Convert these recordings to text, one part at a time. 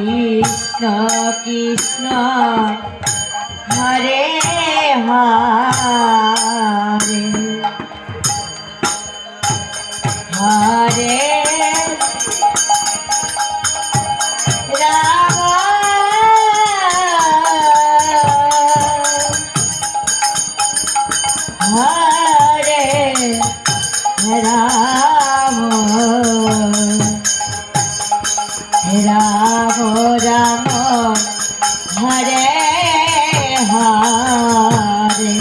Krishna Krishna Hare Hare Hare Rama Hare Rama Rama Rama Hare Hare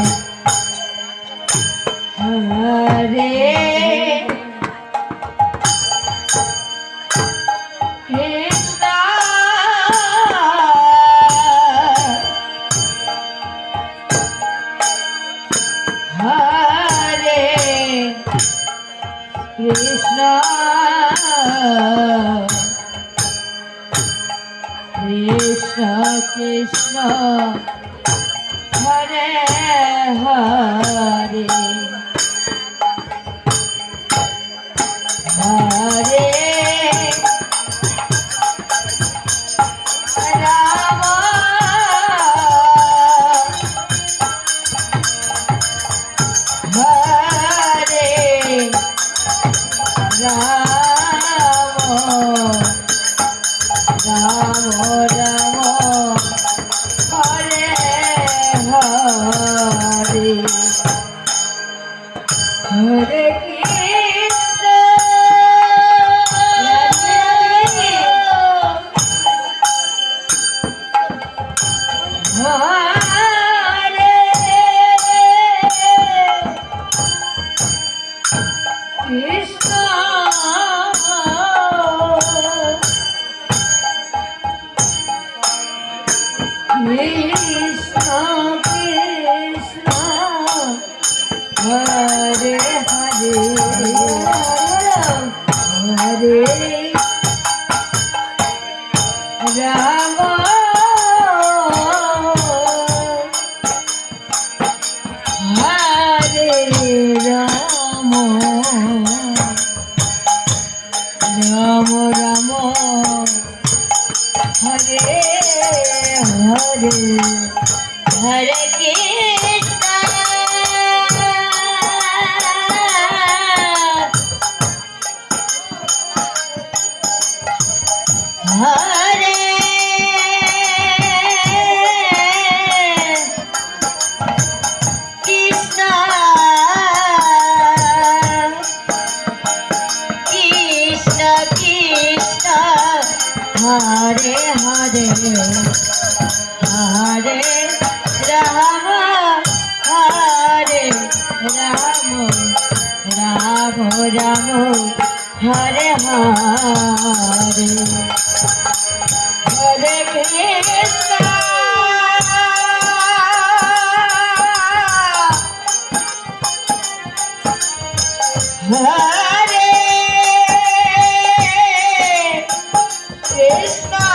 Hare Krishna Hare Krishna Krishna Krishna Hare Hare Hare Rama Hare Rama Rama Rama Hare Hare Hare Krishna Krishna Krishna Hare Hare Hare Rama Hare Rama Rama Rama Hare Hare Hare Krishna Hare Krishna Krishna Krishna Hare Hare Hare Rama Hare Rama Rama Rama Hare Hare Hare Krishna Hare Krishna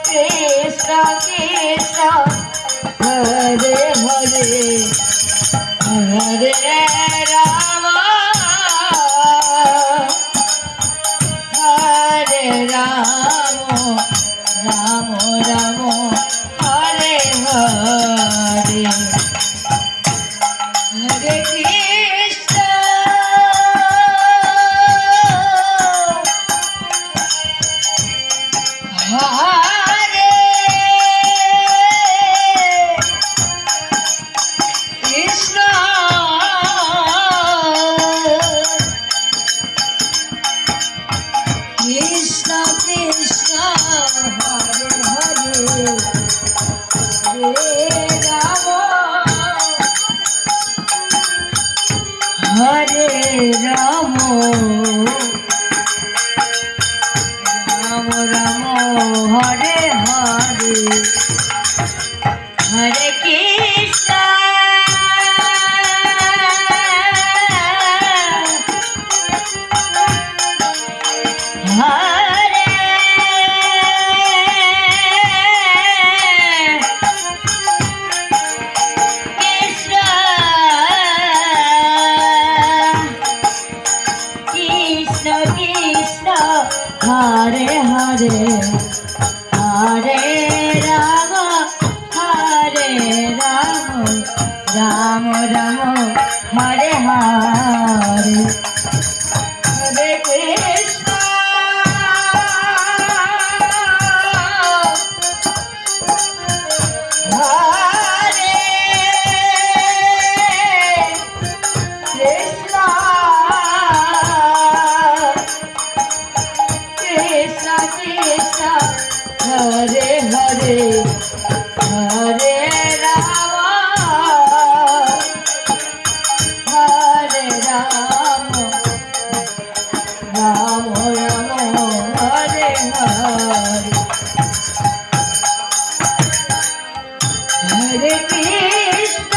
Krishna Krishna Hare Hare Hare Rama Hare Rama Rama Rama Hare Hare Hare Krishna Hare Krishna Hare Ram Ram Ram Hare Hare Hare Krishna Hare Krishna Krishna Krishna Hare Hare Hare Ram Hare Ram Ram Ram Hare Hare Hare Krishna Hare Krishna Krishna Krishna Hare Hare Hare Ram Hare Ram Ram Ram Hare Hare Hare Krishna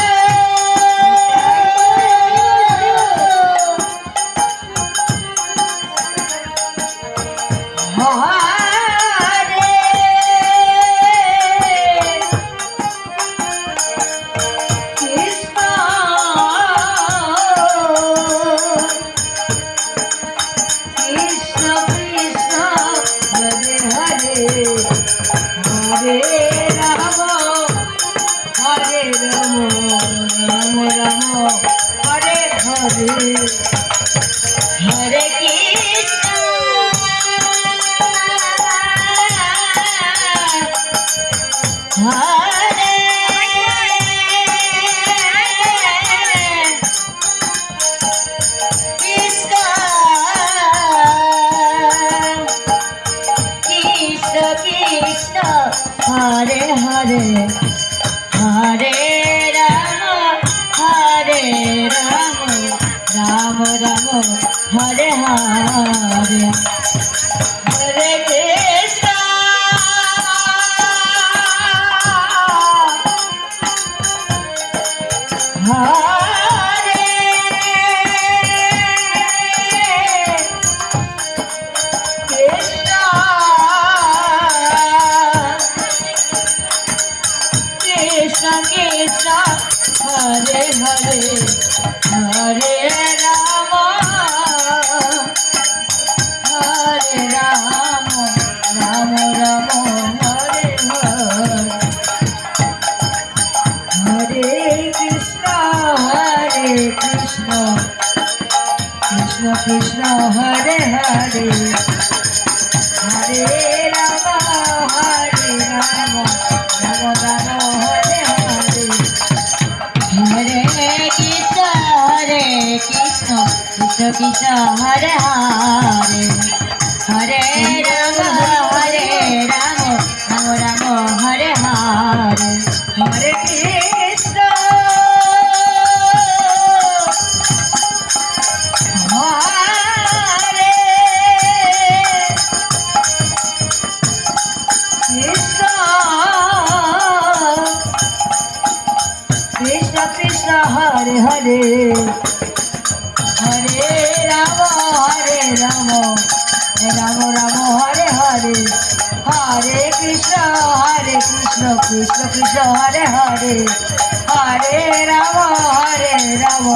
Hare Krishna Krishna Krishna Hare Hare Hare Ram Hare Ram Ram Ram Hare Hare Hare Krishna Hare Krishna Krishna Krishna Hare Hare Hare Ram Ram Ram Hare Hare Hare Krishna Hare Krishna Krishna Krishna Hare Hare Hare Ram Hare Ram Ram Ram Hare Hare Hare Krishna Krishna Krishna Hare Hare Hare Ram Ram Ram Hare Hare Hare Krishna Krishna Krishna Hare Hare Hare Ram Ram Ram Hare Hare Hare Krishna Hare Krishna Krishna Krishna Hare Hare Hare Ram Ram Ram Hare Hare Hare Krishna Krishna Krishna Hare Hare Hare Ram Ram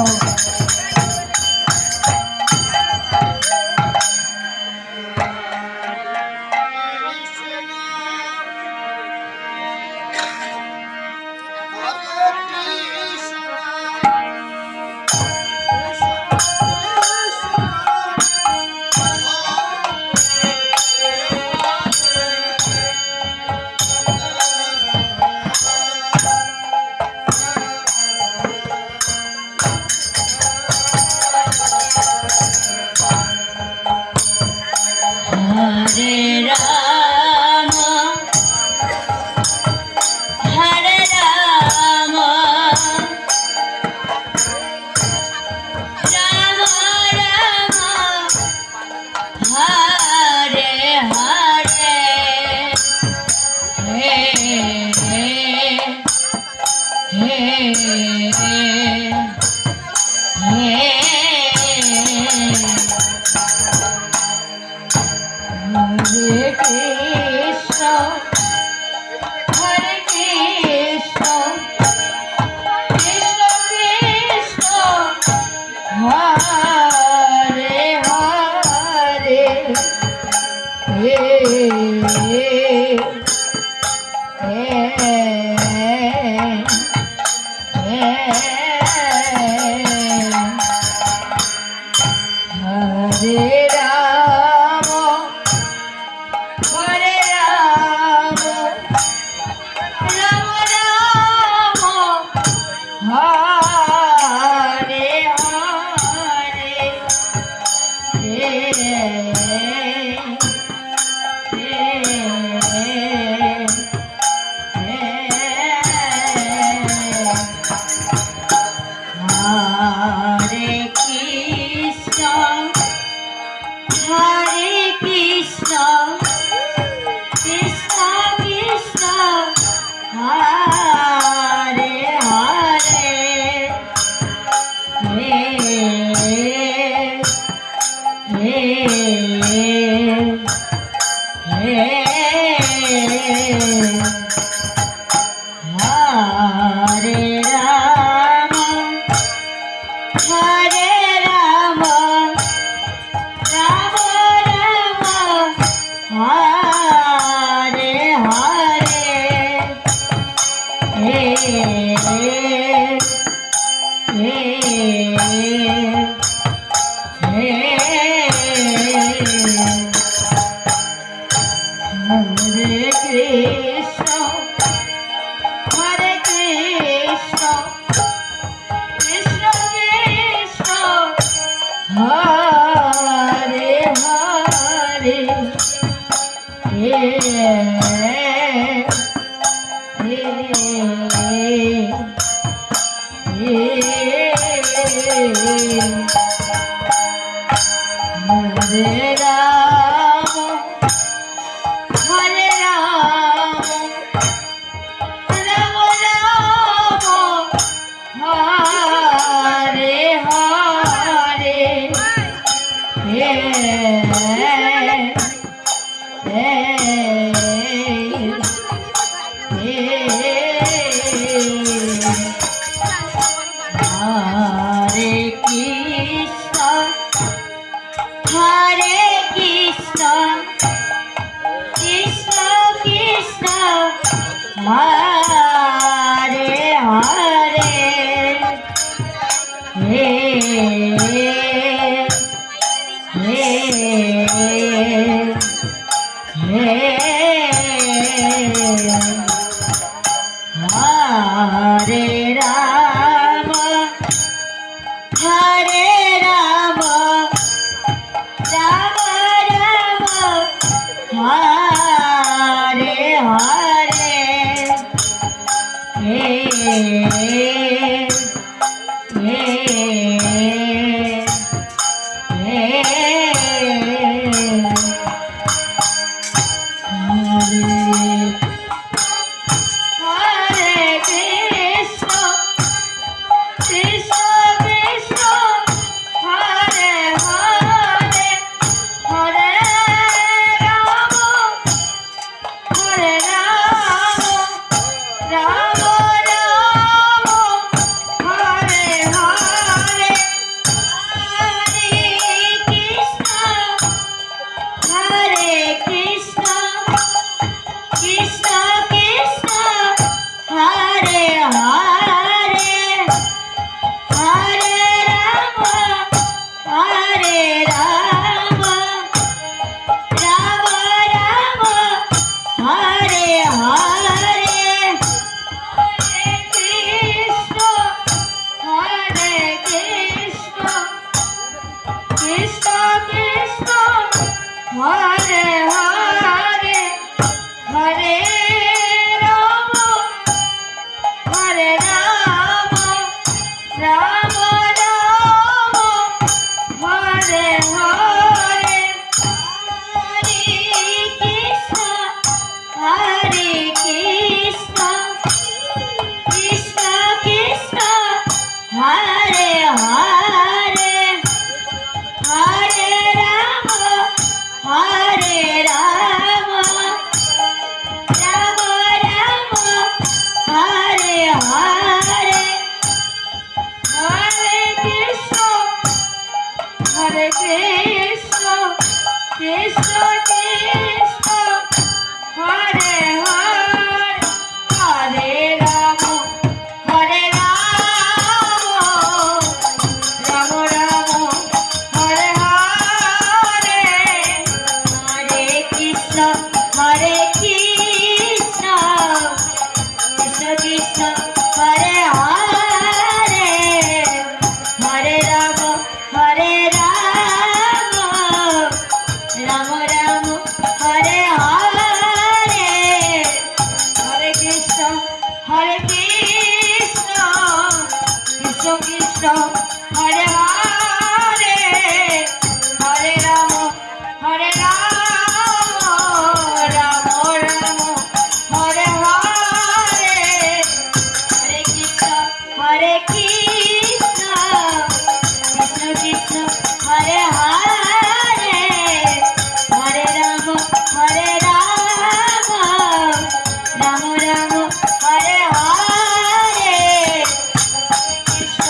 Hare Krishna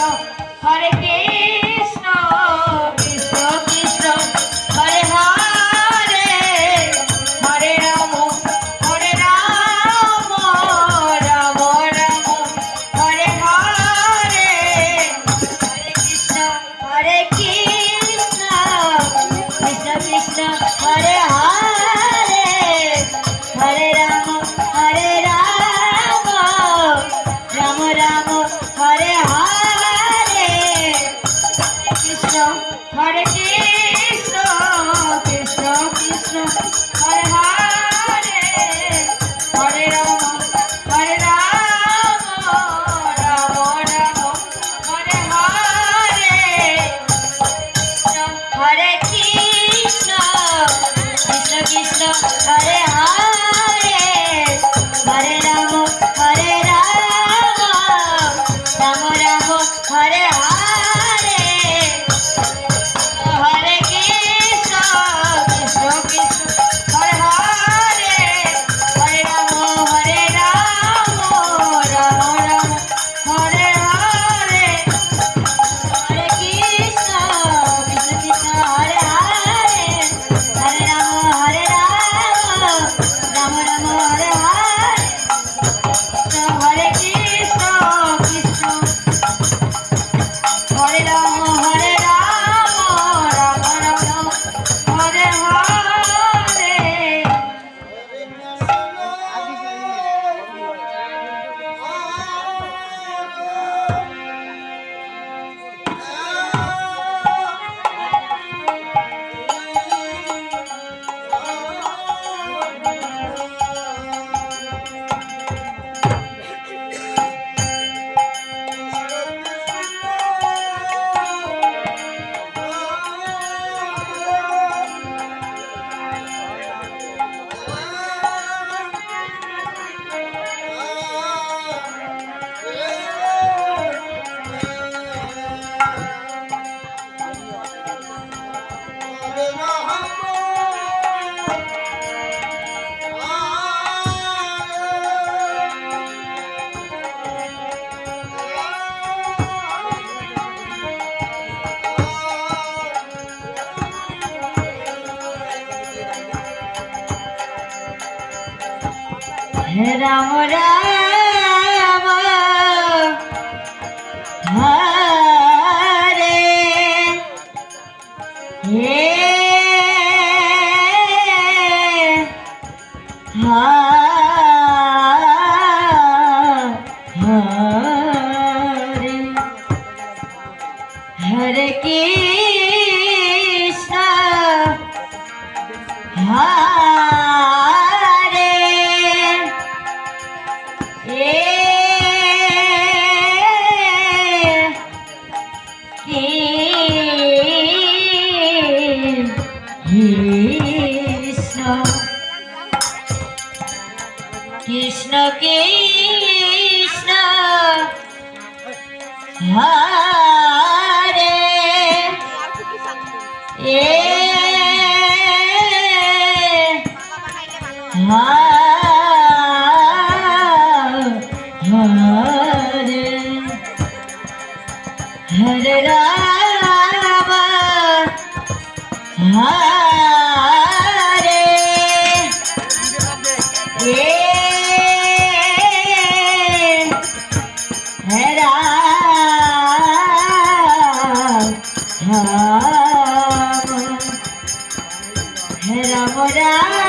Hare Krishna, Krishna Krishna, Hare Hare, Hare Rama, Hare Rama, Rama Rama, Hare Hare, Hare Krishna, Hare Krishna, Krishna Krishna, Hare Hare, Hare Rama, Hare Rama, Rama Rama, Hare Hare, Krishna, Hare Krishna, Krishna Krishna, Hare Hare, Hare Rama, Hare Rama, Rama Rama, Hare Hare, Hare Krishna, Krishna Krishna, Hare Hare, Hare Rama, Hare Rama, Rama Rama, Hare Hare, Hare Krishna, Krishna Krishna, Hare Hare, Hare Rama, Hare Rama, Rama Rama, Hare Hare, Hare Krishna, Krishna Krishna, Hare Hare, Hare Rama, Hare Rama, Rama Rama, Hare Hare, Hare Krishna, Krishna, Hare Rama, Hare Rama, Rama Rama, Hare Hare. Ram Ram Hare He Hare Hare Krishna Hare Krishna Krishna Hare Hare Rama Hare Ram Ram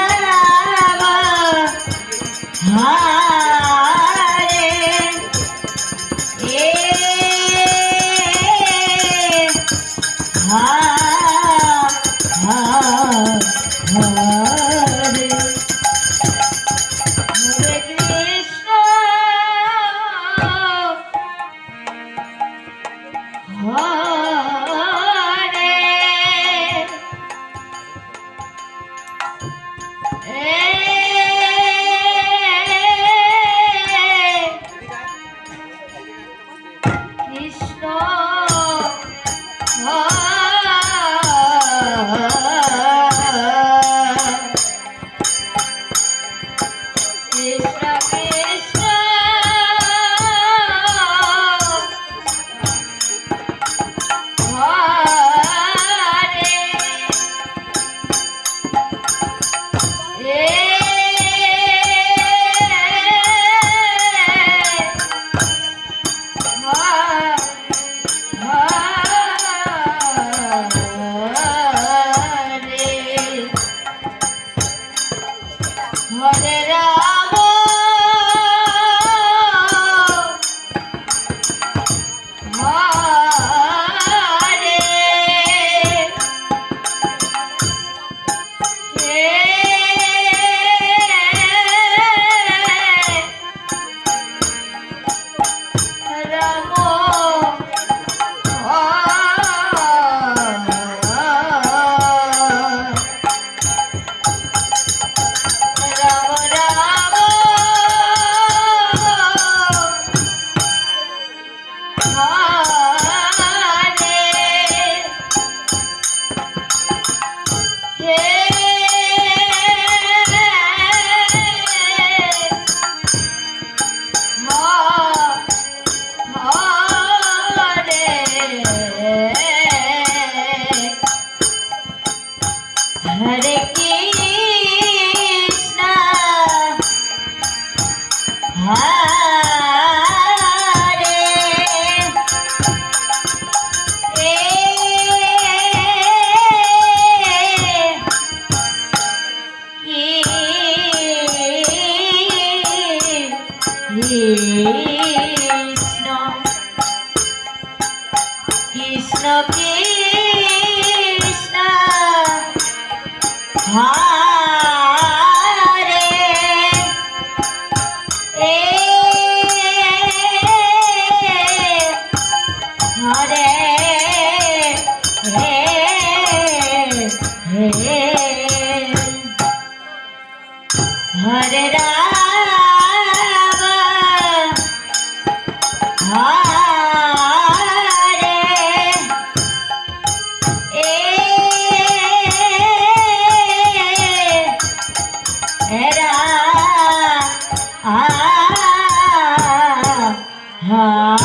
Hare Krishna, Krishna Krishna Hare Hare Hare Rama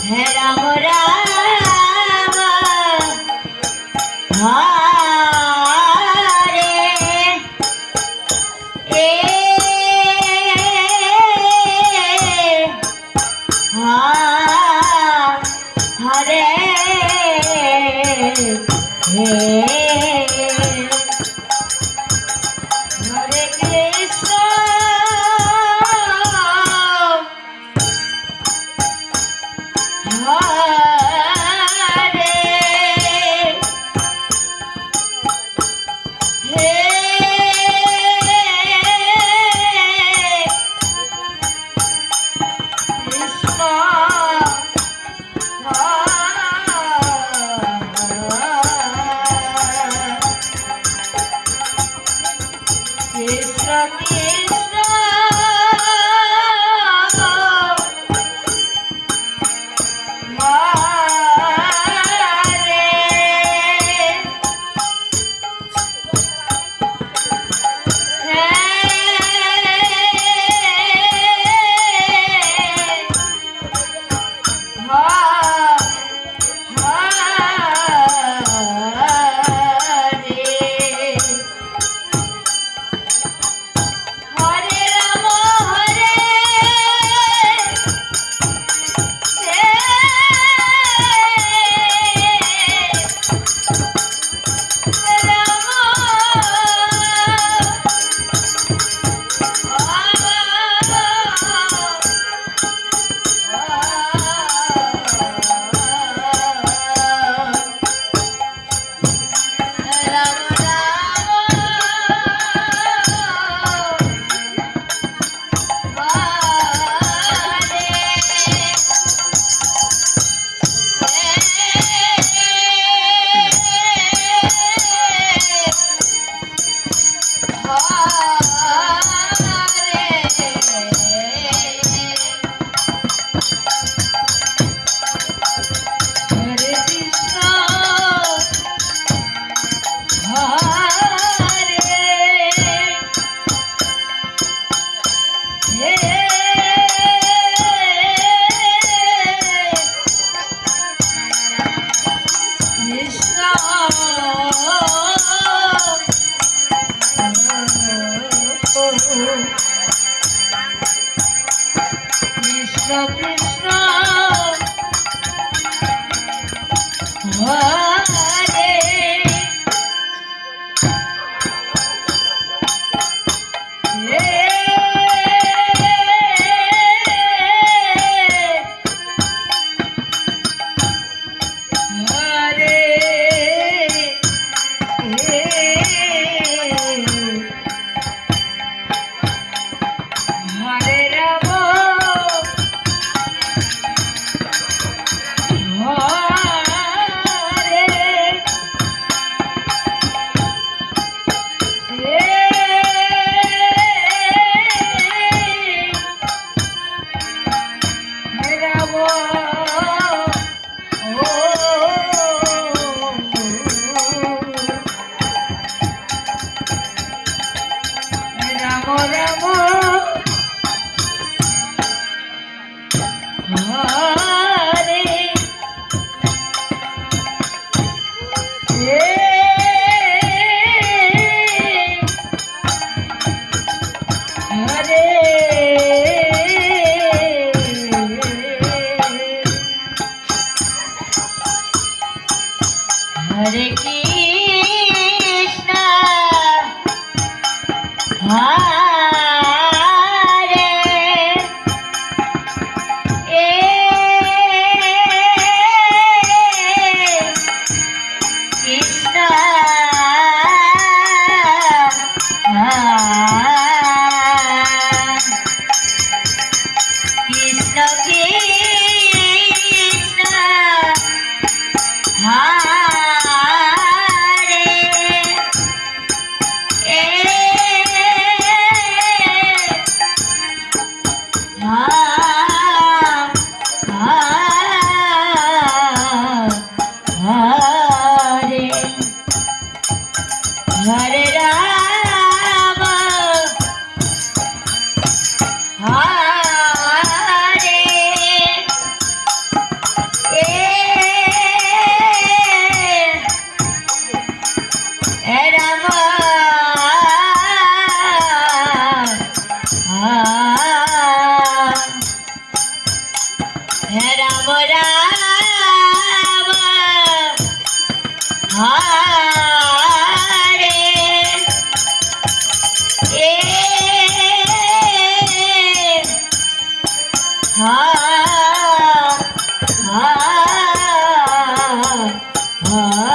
Hare Ram Ram Hare Hare Krishna Krishna Krishna Krishna Krishna Hare Hare Krishna, Hare Krishna, Krishna Krishna, Hare Rama, Hare Rama, Rama Rama,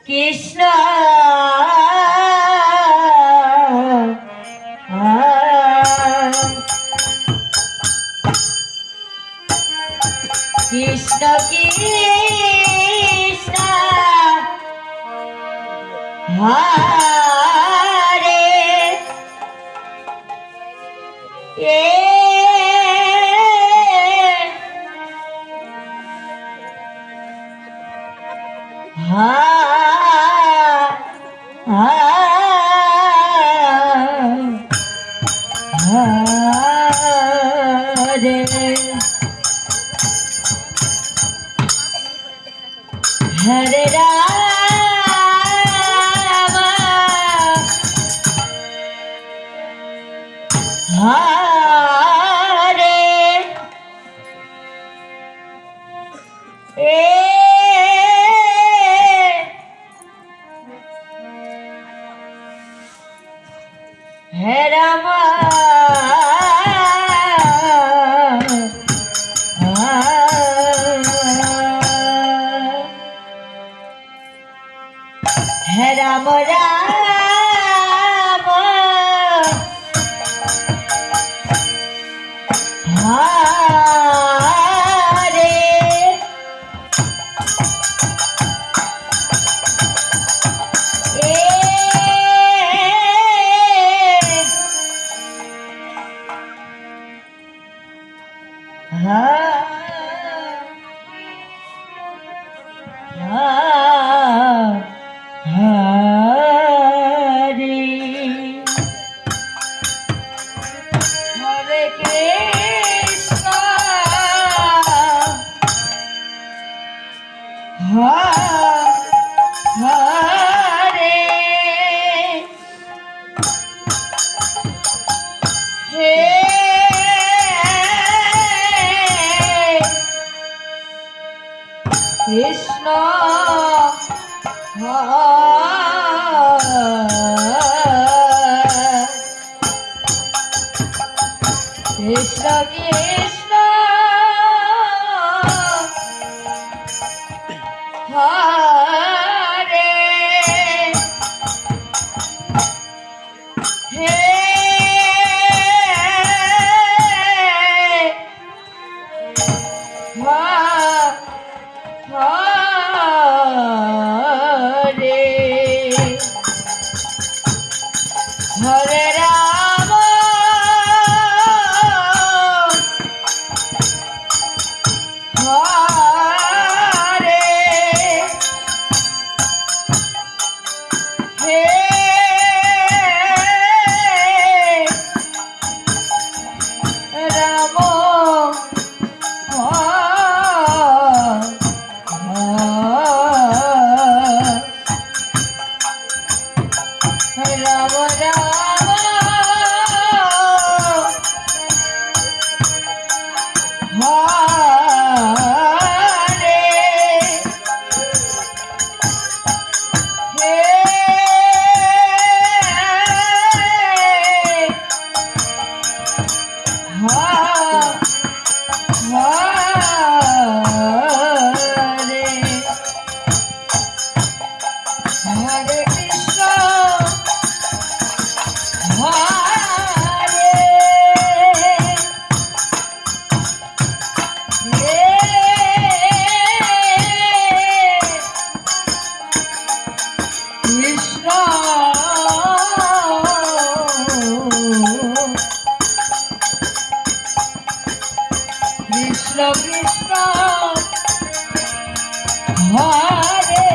Krishna, Krishna Krishna, হরে এ হরে রাম হরে এ হে রাম হে রাম রাম হরে এ হরে হরে কৃষ্ণ হরে হে কৃষ্ণ কৃষ্ণ কৃষ্ণ হরে হে হরে হরে রাম হরে হে রাম রাম রাম হরে হে হরে হরে কৃষ্ণ হরে কৃষ্ণ কৃষ্ণ কৃষ্ণ হরে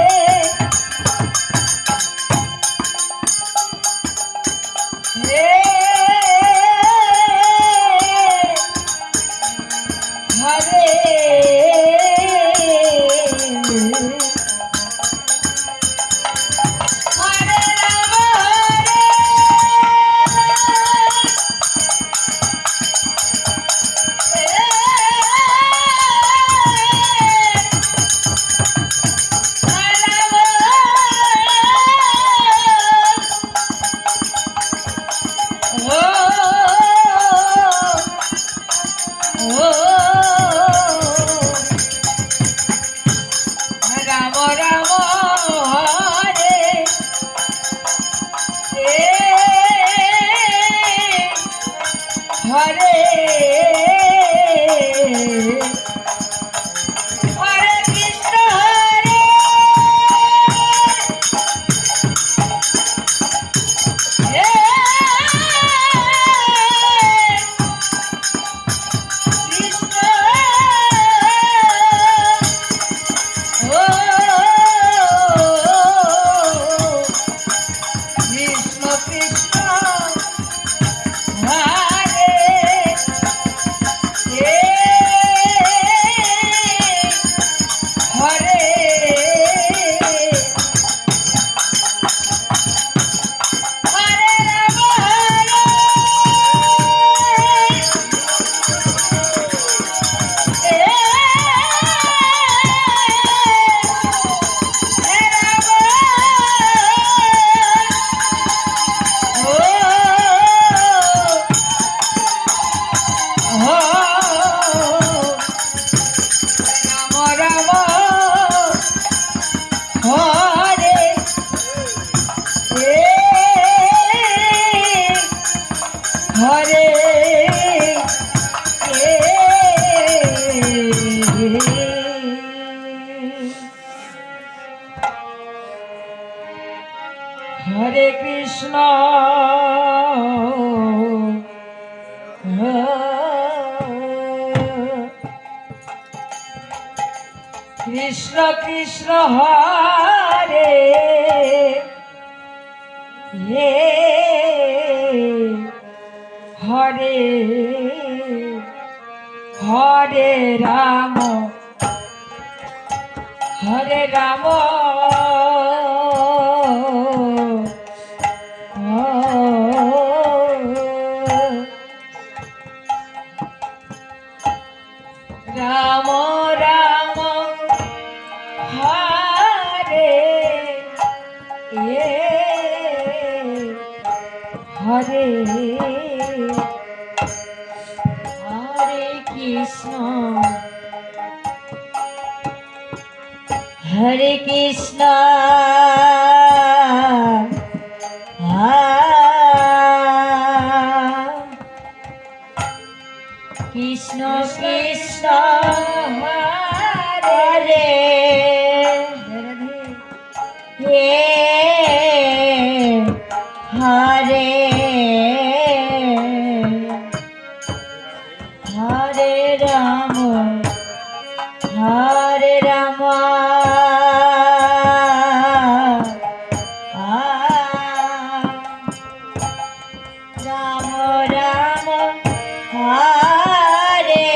হে হরে হরে হরে কৃষ্ণ কৃষ্ণ কৃষ্ণ হরে হে হরে হরে রাম হরে রাম রাম রাম হরে হরে হরে কৃষ্ণ হরে কৃষ্ণ কৃষ্ণ কৃষ্ণ হরে হে হরে হরে রাম হরে রাম রাম রাম হরে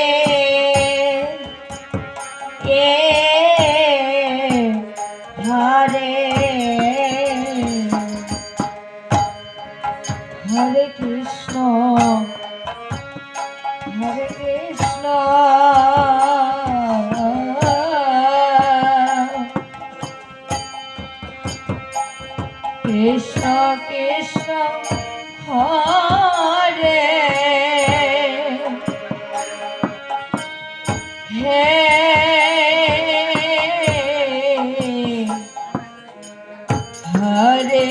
হরে হরে কৃষ্ণ হরে কৃষ্ণ কৃষ্ণ কৃষ্ণ হরে হে হরে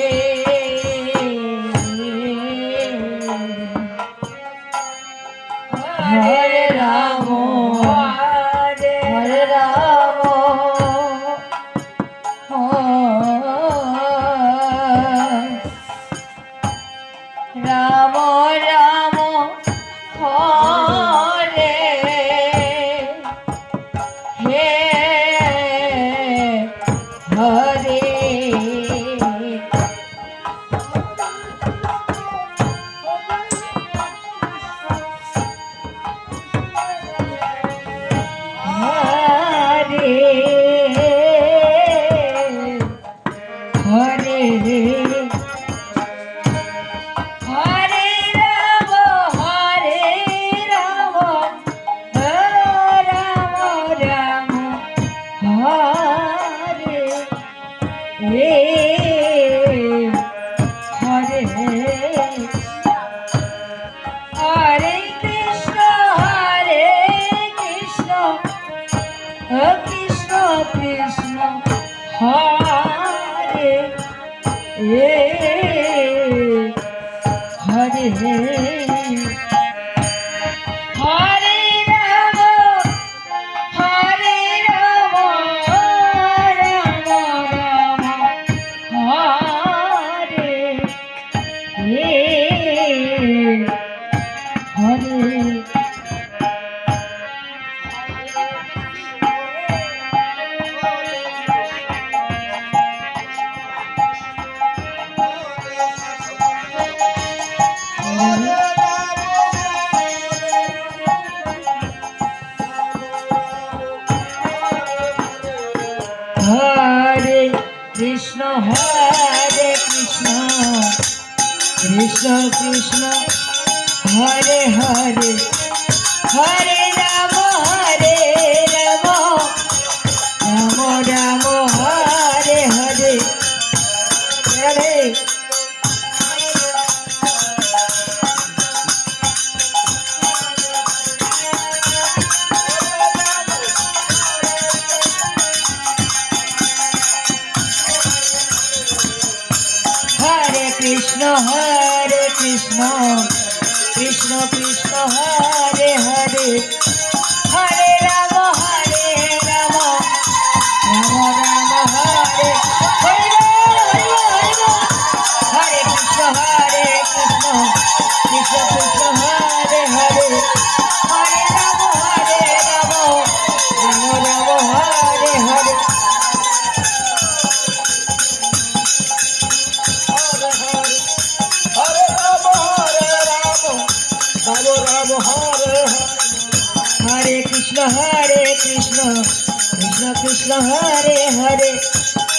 হরে রাম হরে রাম রাম রাম হরে হে হরে হরে হরে রাম হরে রাম রাম রাম হরে হরে হরে কৃষ্ণ কৃষ্ণ কৃষ্ণ হরে হরে হরে রাম হরে রাম রাম রাম হরে হরে হরে কৃষ্ণ কৃষ্ণ কৃষ্ণ হরে হরে হরে রাম রাম রাম হরে হরে হরে কৃষ্ণ কৃষ্ণ কৃষ্ণ হরে হরে হরে রাম রাম রাম হরে হরে হরে কৃষ্ণ হরে হরে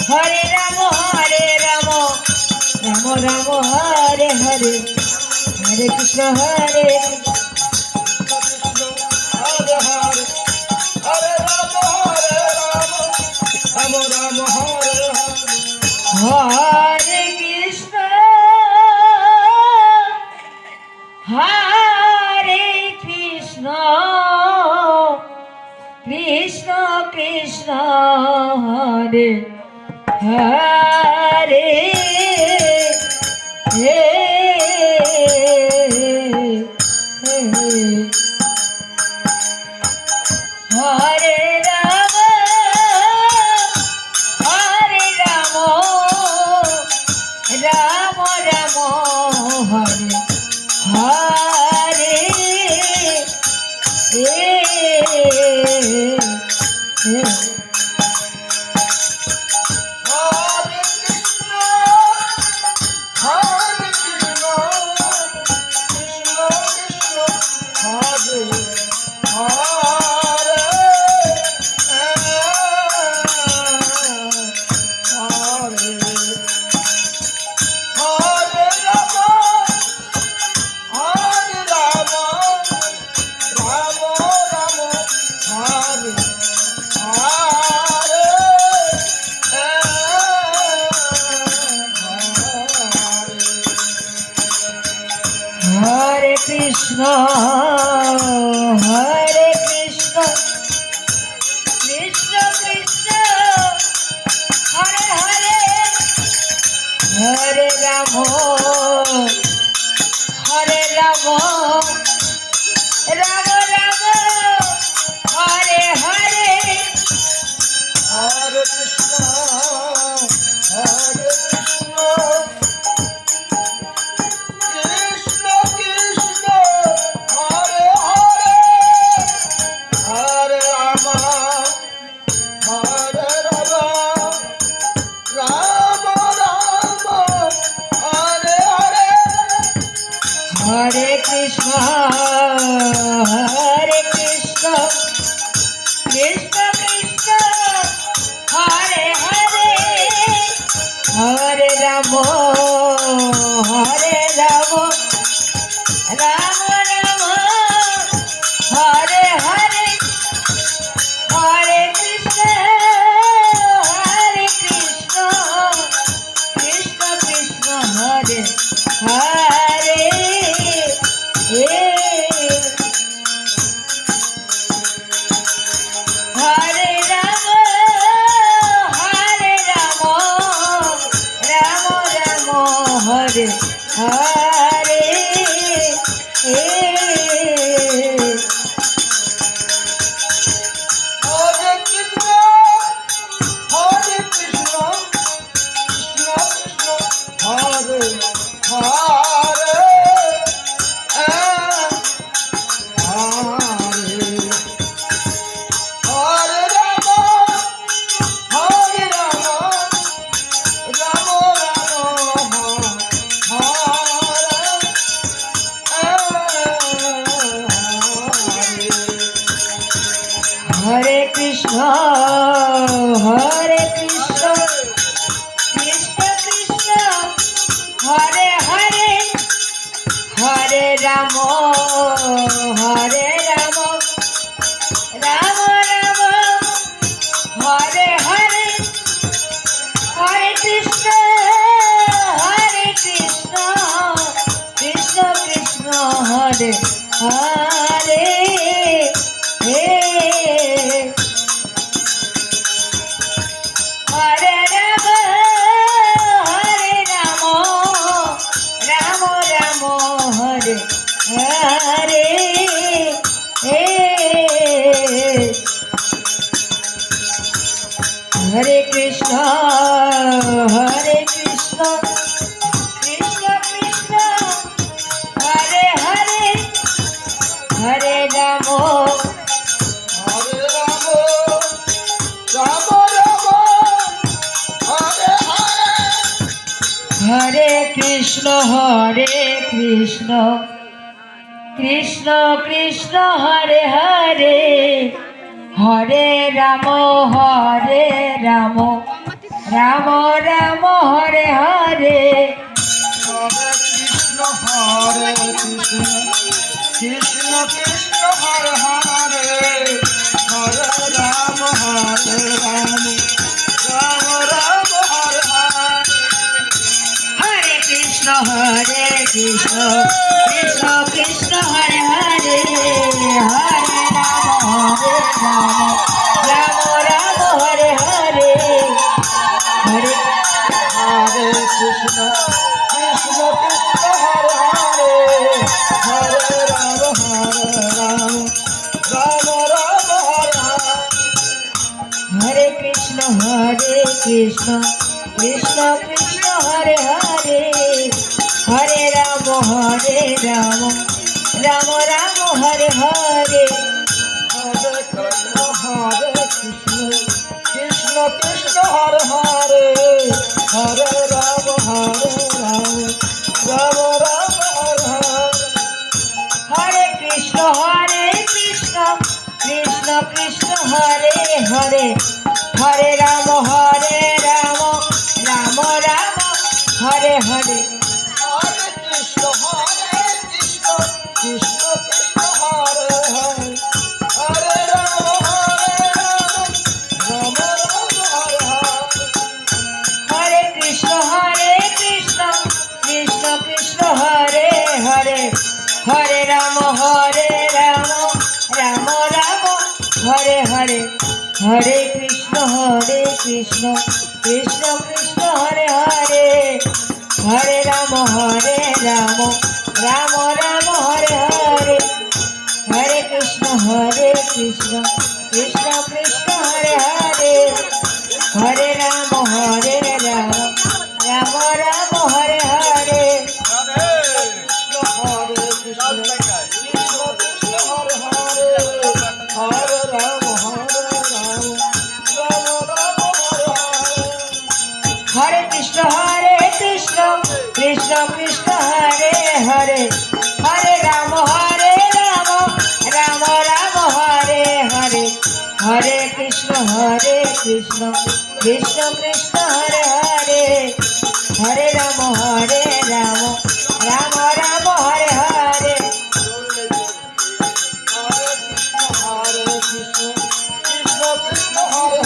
হরে রাম রাম রাম হরে হরে হরে কৃষ্ণ হরে হরে হরে হরে রাম রাম রাম হরে হরে কৃষ্ণ হরে কৃষ্ণ কৃষ্ণ কৃষ্ণ হরে হরে হে হরে রাম রাম রাম হরে হরে হরে কৃষ্ণ কৃষ্ণ কৃষ্ণ হরে হরে হরে রাম রাম রাম হরে হরে হরে কৃষ্ণ কৃষ্ণ কৃষ্ণ হরে হরে হরে রাম রাম রাম হরে হরে হরে কৃষ্ণ কৃষ্ণ কৃষ্ণ হরে হরে হরে রাম রাম রাম হরে হরে হরে কৃষ্ণ কৃষ্ণ কৃষ্ণ হরে হরে হরে রাম রাম রাম হরে হরে হরে কৃষ্ণ কৃষ্ণ কৃষ্ণ হরে হরে হরে রাম রাম হরে কৃষ্ণ কৃষ্ণ কৃষ্ণ হরে হরে হরে রাম রাম রাম হরে হরে হরে কৃষ্ণ কৃষ্ণ কৃষ্ণ হরে হরে হরে রাম রাম হরে হরে হরে কৃষ্ণ কৃষ্ণ কৃষ্ণ হরে হরে হরে রাম হরে রাম হরে হরে হরে কৃষ্ণ কৃষ্ণ কৃষ্ণ হরে হরে হরে রাম রাম রাম রাম হরে হরে হরে কৃষ্ণ কৃষ্ণ কৃষ্ণ হরে হরে হরে রাম রাম রাম হরে হরে হরে কৃষ্ণ কৃষ্ণ কৃষ্ণ হরে হরে হরে রাম রাম রাম হরে হরে হরে হরে কৃষ্ণ কৃষ্ণ কৃষ্ণ হরে হরে হরে রাম রাম রাম হরে হরে হরে কৃষ্ণ কৃষ্ণ কৃষ্ণ হরে হরে হরে রাম রাম রাম হরে হরে হরে কৃষ্ণ কৃষ্ণ কৃষ্ণ হরে হরে হরে রাম রাম রাম হরে হরে হরে কৃষ্ণ কৃষ্ণ কৃষ্ণ হরে হরে হরে রাম রাম রাম হরে হরে হরে কৃষ্ণ কৃষ্ণ কৃষ্ণ কৃষ্ণ হরে হরে হরে রাম রাম হরে হরে হরে কৃষ্ণ কৃষ্ণ কৃষ্ণ হরে হরে হরে রাম রাম হরে হরে হরে কৃষ্ণ কৃষ্ণ কৃষ্ণ হরে হরে হরে রাম রাম রাম হরে হরে হরে কৃষ্ণ কৃষ্ণ কৃষ্ণ হরে হরে হরে রাম রাম রাম হরে হরে হরে কৃষ্ণ কৃষ্ণ কৃষ্ণ হরে হরে হরে রাম রাম রাম হরে হরে হরে কৃষ্ণ কৃষ্ণ কৃষ্ণ হরে হরে হরে রাম রাম হরে হরে হরে কৃষ্ণ কৃষ্ণ কৃষ্ণ হরে হরে হরে রাম রাম রাম হরে হরে হরে কৃষ্ণ কৃষ্ণ কৃষ্ণ হরে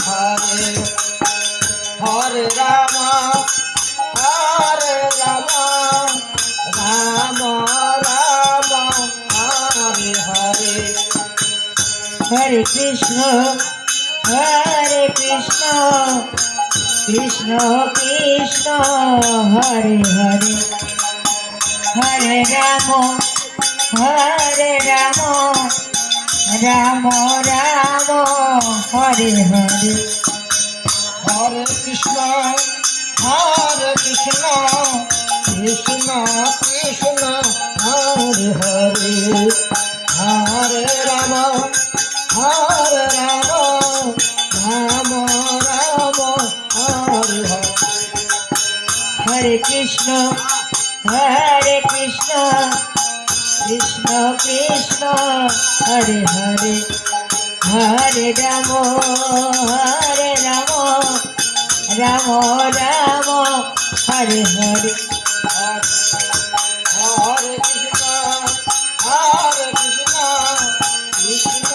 হরে হরে রাম রাম হরে হরে কৃষ্ণ হরে কৃষ্ণ কৃষ্ণ কৃষ্ণ হরে হরে হরে রাম রাম রাম হরে হরে হরে কৃষ্ণ কৃষ্ণ কৃষ্ণ হরে হরে হরে রাম রাম রাম হরে হরে হরে কৃষ্ণ কৃষ্ণ কৃষ্ণ হরে হরে হরে রাম রাম রাম হরে হরে হরে কৃষ্ণ কৃষ্ণ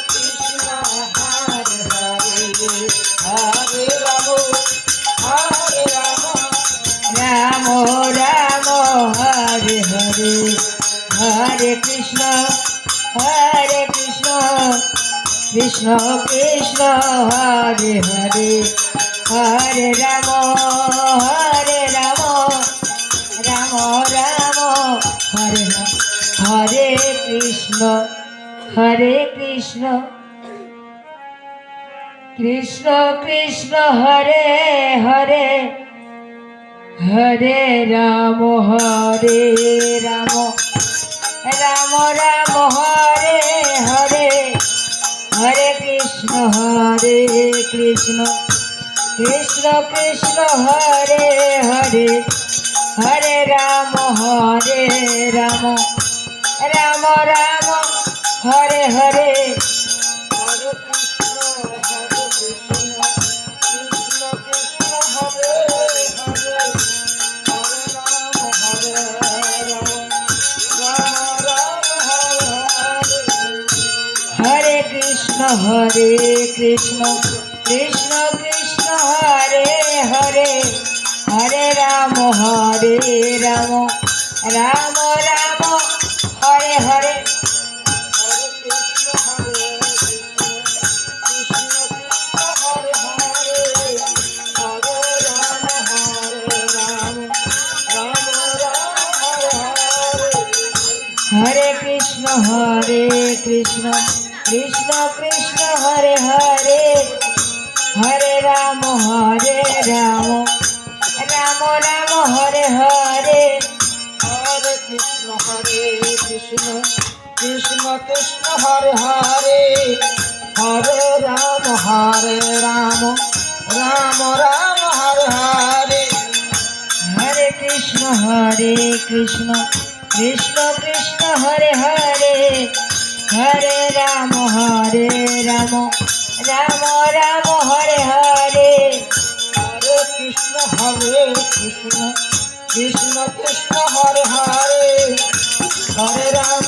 কৃষ্ণ হরে হরে হরে রাম রাম হরে হরে হরে কৃষ্ণ কৃষ্ণ কৃষ্ণ হরে হরে হরে রাম রাম হরে হরে হরে কৃষ্ণ কৃষ্ণ হরে হরে হরে রাম রাম হরে হরে কৃষ্ণ কৃষ্ণ কৃষ্ণ হরে হরে হরে রাম রাম রাম হরে হরে কৃষ্ণ হরে কৃষ্ণ কৃষ্ণ কৃষ্ণ হরে হরে হরে রাম রাম রাম হরে হরে হরে কৃষ্ণ কৃষ্ণ কৃষ্ণ হরে হরে হরে রাম রাম হরে কৃষ্ণ কৃষ্ণ কৃষ্ণ হরে হরে হরে রাম রাম রাম হরে হরে হরে কৃষ্ণ কৃষ্ণ কৃষ্ণ হরে হরে হরে রাম রাম হরে হরে হরে কৃষ্ণ কৃষ্ণ কৃষ্ণ হরে হরে হরে রাম রাম রাম হরে হরে হরে কৃষ্ণ কৃষ্ণ কৃষ্ণ হরে হরে হরে রাম রাম রাম হরে হরে হরে কৃষ্ণ কৃষ্ণ কৃষ্ণ হরে হরে হরে রাম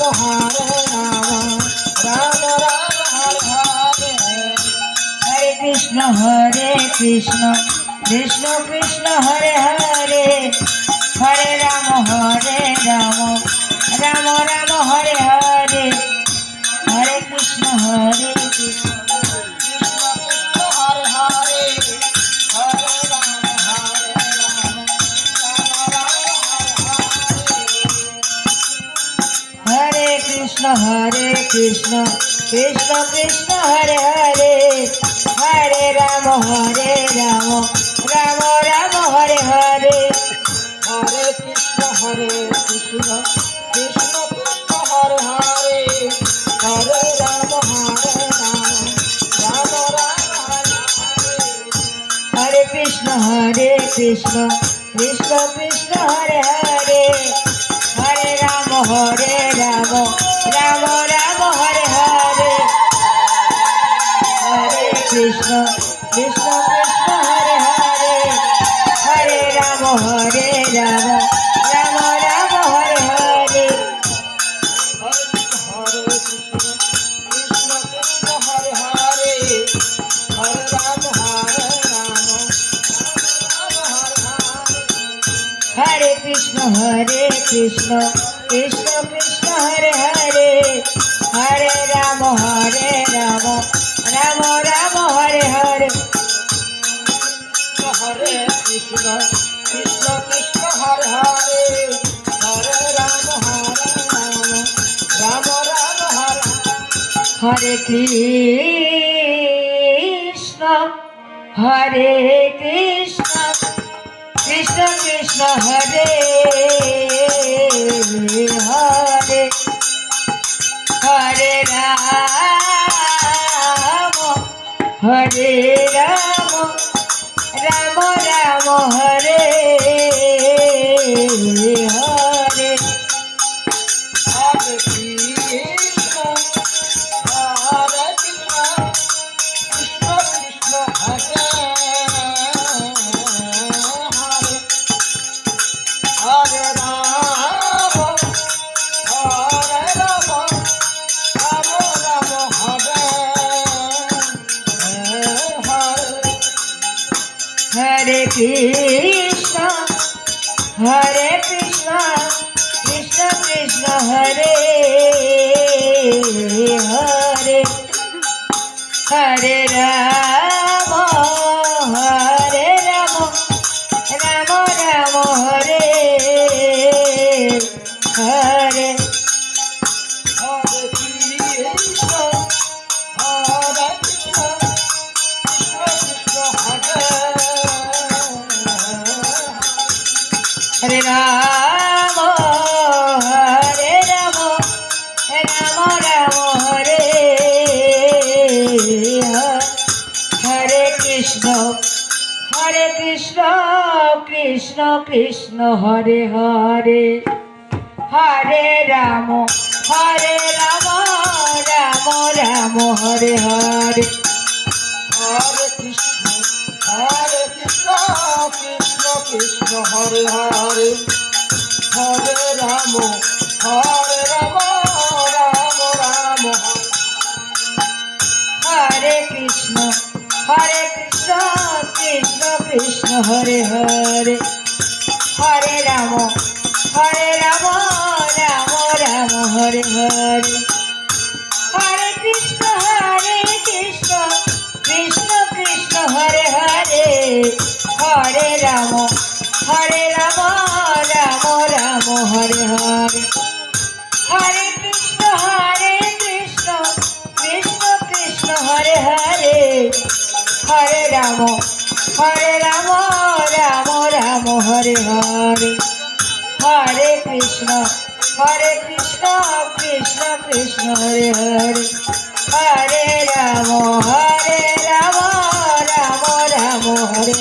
রাম রাম হরে হরে হরে কৃষ্ণ কৃষ্ণ কৃষ্ণ হরে হরে হরে রাম রাম হরে হরে হরে কৃষ্ণ কৃষ্ণ কৃষ্ণ হরে হরে হরে রাম রাম হরে হরে হরে কৃষ্ণ কৃষ্ণ কৃষ্ণ কৃষ্ণ হরে হরে হরে রাম হরে কৃষ্ণ কৃষ্ণ কৃষ্ণ হরে হরে হরে রাম রাম রাম হরে হরে হরে কৃষ্ণ কৃষ্ণ কৃষ্ণ হরে হরে হরে রাম রাম হরে হরে কৃষ্ণ কৃষ্ণ কৃষ্ণ হরে হরে হরে রাম রাম রাম হরে হরে হরে কৃষ্ণ হরে হরে হরে রাম রাম রাম হরে হরে হরে কৃষ্ণ কৃষ্ণ হরে হরে হরে রাম হরে কৃষ্ণ কৃষ্ণ হরে হরে হরে রাম রাম রাম হরে হরে হরে কৃষ্ণ কৃষ্ণ হরে হরে হরে রাম রাম হরে হরে কৃষ্ণ কৃষ্ণ কৃষ্ণ হরে হরে হরে রাম রাম হরে হরে হরে কৃষ্ণ কৃষ্ণ হরে হরে রাম হরে হরে কৃষ্ণ কৃষ্ণ হরে হরে হরে রাম রাম হরে হরে হরে কৃষ্ণ হরে রাম রাম হরে হরে কৃষ্ণ কৃষ্ণ হরে হরে হরে রাম রাম রাম হরে হরে হরে কৃষ্ণ কৃষ্ণ কৃষ্ণ হরে হরে হরে রাম রাম রাম হরে কৃষ্ণ কৃষ্ণ কৃষ্ণ হরে হরে হরে রাম রাম রাম হরে হরে হরে কৃষ্ণ কৃষ্ণ কৃষ্ণ হরে হরে হরে রাম রাম রাম হরে হরে হরে কৃষ্ণ কৃষ্ণ কৃষ্ণ হরে হরে হরে রাম রাম রাম হরে হরে হরে কৃষ্ণ কৃষ্ণ কৃষ্ণ হরে হরে হরে রাম রাম রাম হরে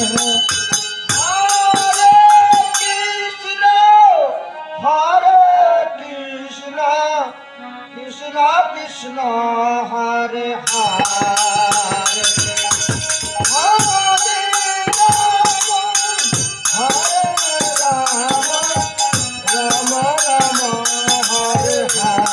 হরে কৃষ্ণ কৃষ্ণ হরে হরে হরে রাম রাম রাম হরে হরে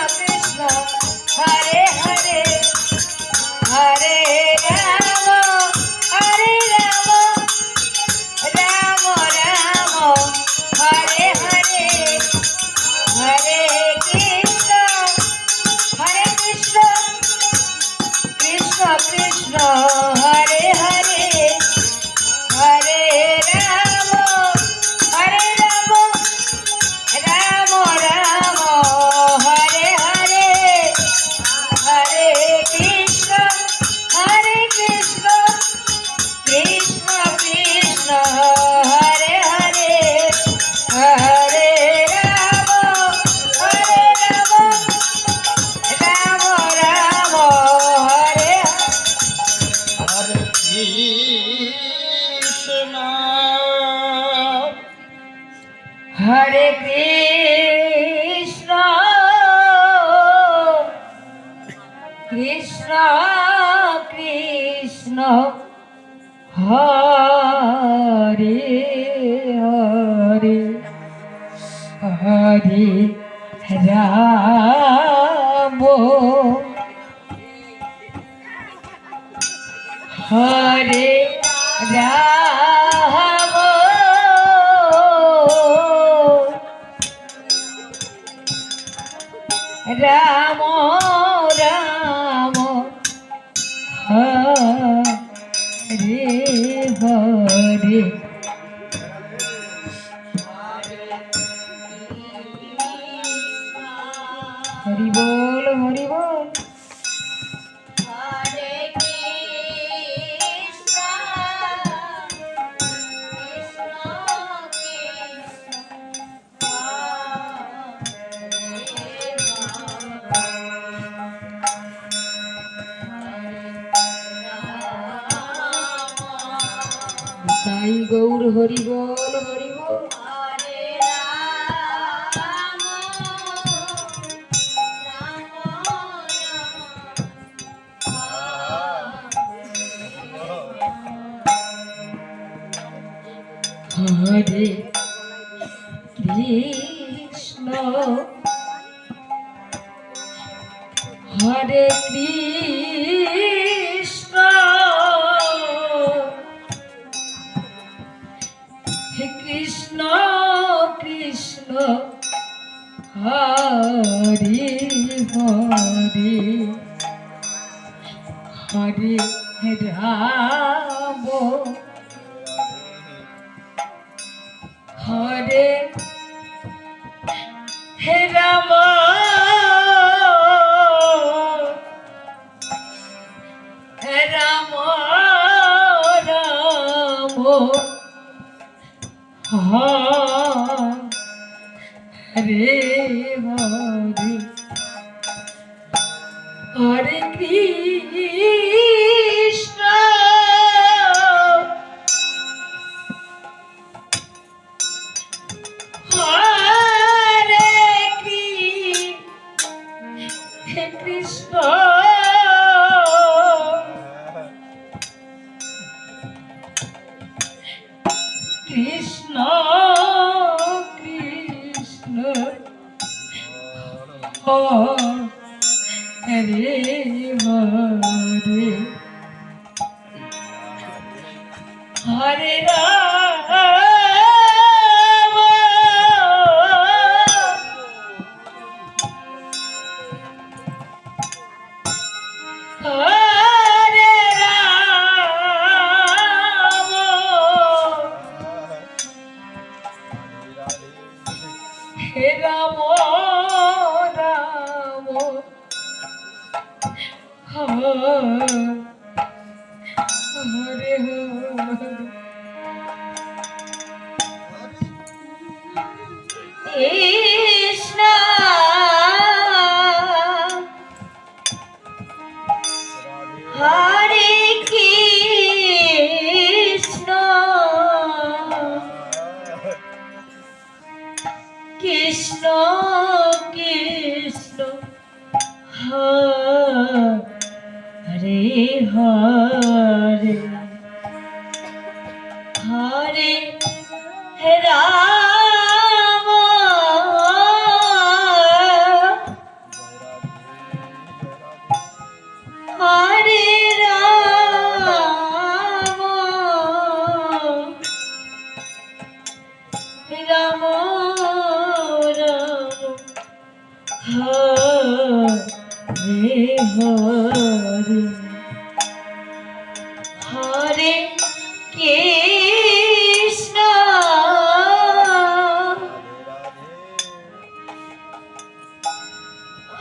কৃষ্ণ হরে হরে হরে রাম রাম রাম হরে হরে হরে কৃষ্ণ কৃষ্ণ কৃষ্ণ হরে হরে হরে রাম রাম রাম হরে হরে কৃষ্ণ হরে কৃষ্ণ কৃষ্ণ কৃষ্ণ হরে হরে হরে রাম হরে রাম রাম রাম হরে হরে হরি বল হরি বল হরে কৃষ্ণ তাই গৌর হরি বল হরি বল হরে রাম হরে কৃষ্ণ হরে কৃষ্ণ রাম হরে হে রাম হে রাম রাম হরে হরে হরে কৃষ্ণ হরে কৃষ্ণ কৃষ্ণ কৃষ্ণ হরে হরে হরে রাম হরে রাম হে রাম রাম হরে হরে কৃষ্ণ হরে কৃষ্ণ কৃষ্ণ কৃষ্ণ হরে হরে হরে রাম হরে রাম রাম রাম হরে হরে হরে কৃষ্ণ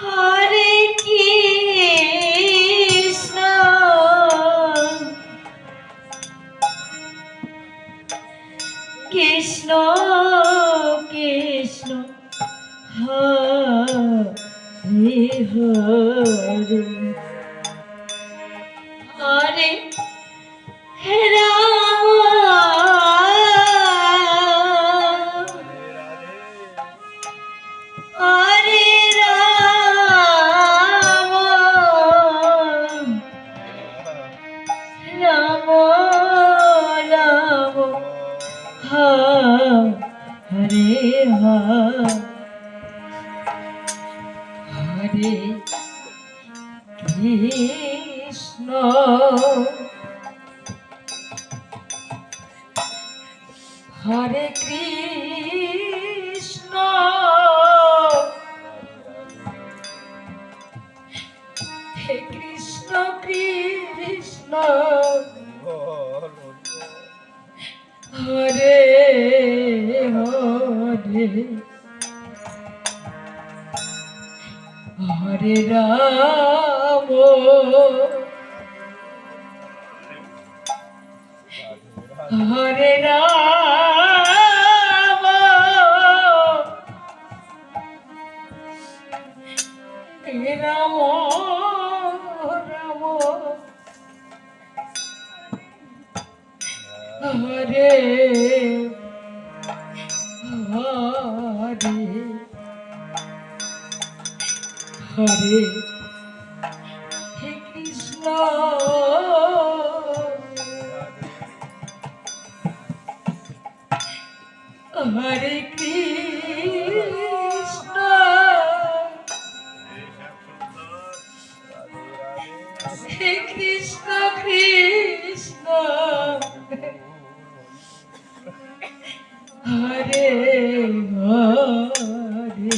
হরে কৃষ্ণ কৃষ্ণ কৃষ্ণ হরে হরে হরে রাম হরে রাম রাম রাম হরে হরে কৃষ্ণ হরে কৃষ্ণ হে কৃষ্ণ কৃষ্ণ হরে হরে হরে রাম হরে রাম রাম রাম হরে হরে হরে হে কৃষ্ণ হরে কৃষ্ণ হে কৃষ্ণ কৃষ্ণ হরে হরে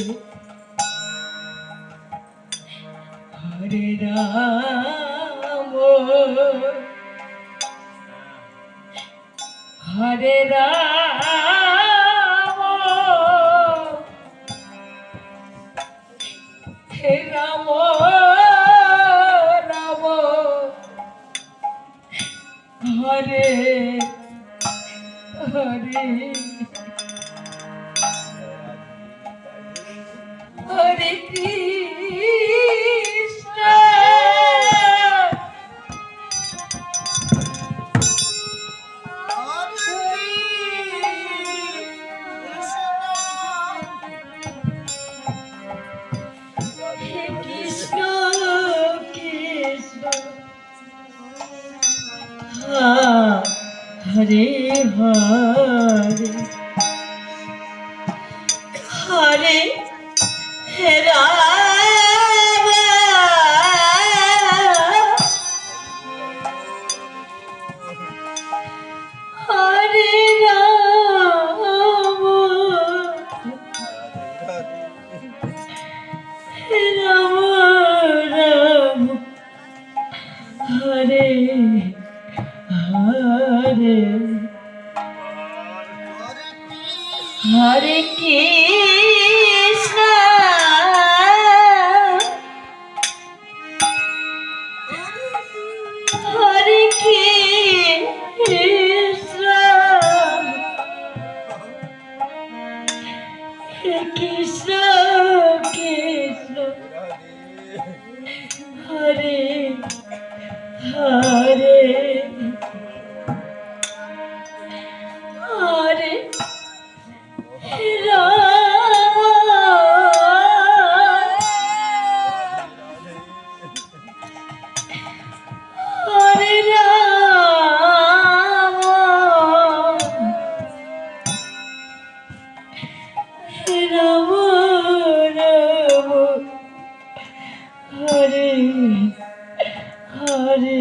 হরে রাম হরে রাম হে রাম রাম হরে হরে হরে কৃষ্ণ হে কৃষ্ণ কৃষ্ণ হরে হরে হরে হে রাম হরে রাম রাম রাম হরে হরে হরে কৃষ্ণ হরে কৃষ্ণ হে কৃষ্ণ কৃষ্ণ হরে হরে হরে রাম হরে Ram Ram Ram Hare Hare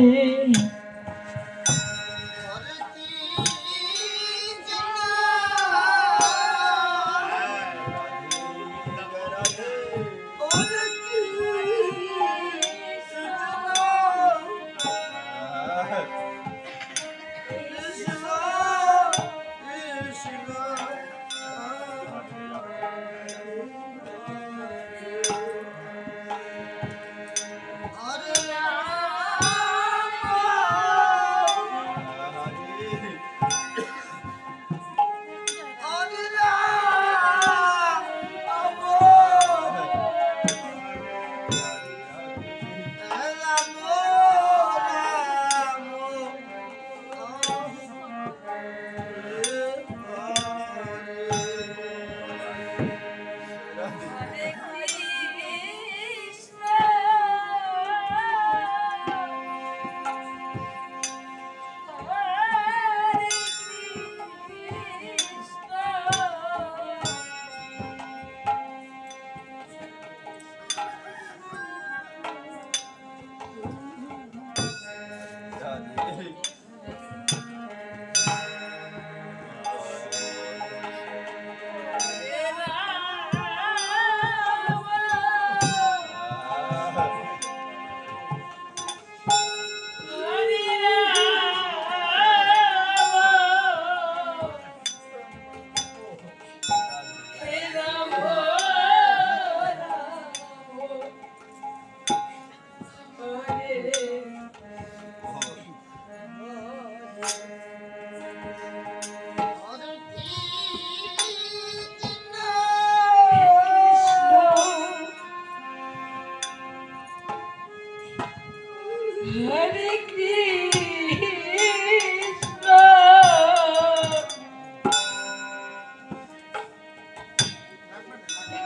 Hare Krishna,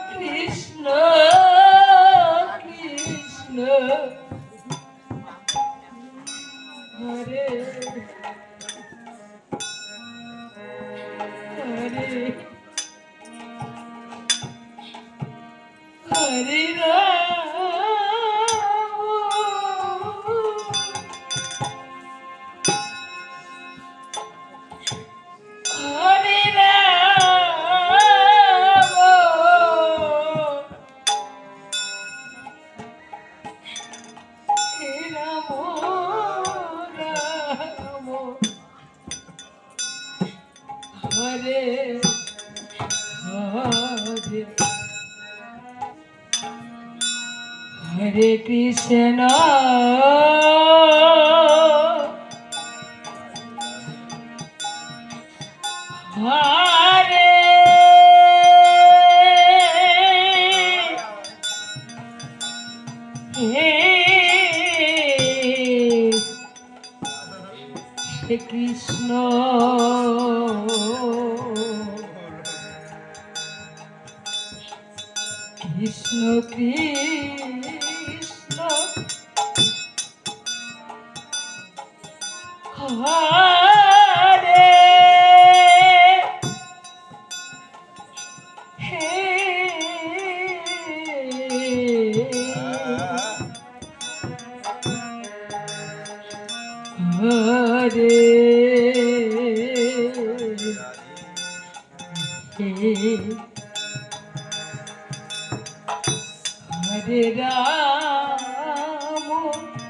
Krishna, Krishna, Hare Hare Hare Hare Krishna হরে কৃষ্ণ কৃষ্ণ কৃষ্ণ হরে হরে হরে রাম হরে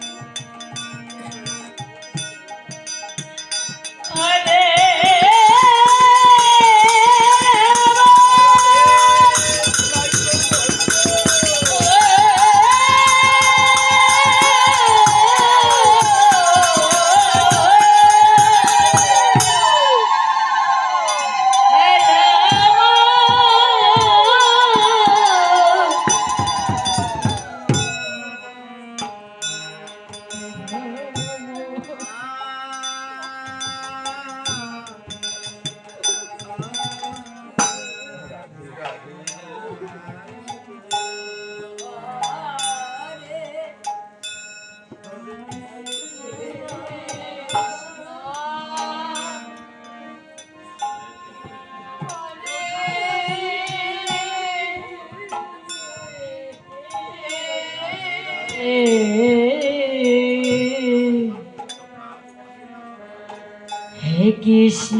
হে কৃষ্ণ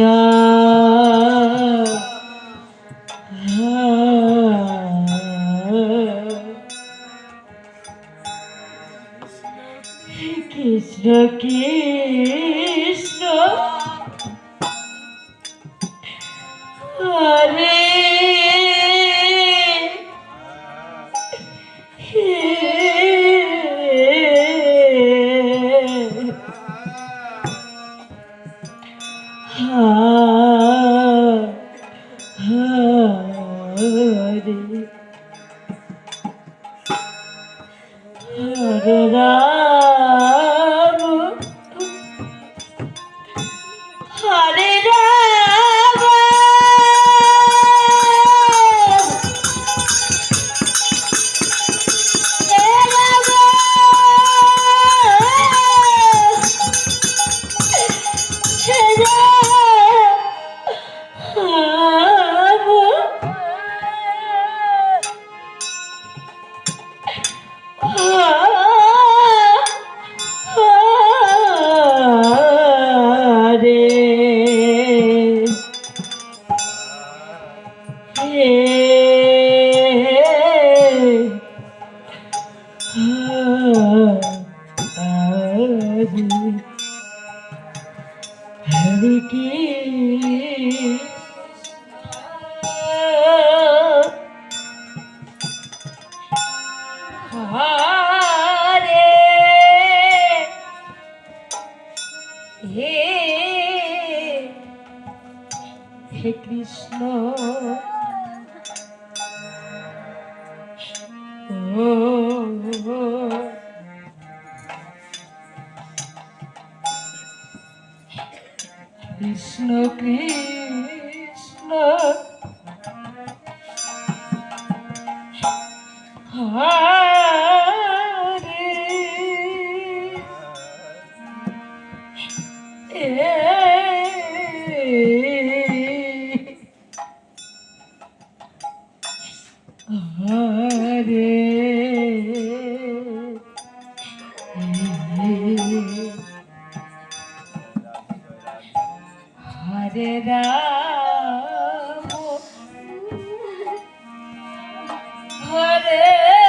কৃষ্ণ কৃষ্ণ হরে হরে রাম হরে রাম হরে হরে হে হে কৃষ্ণ কৃষ্ণ কৃষ্ণ হরে হরে হরে রাম হরে রাম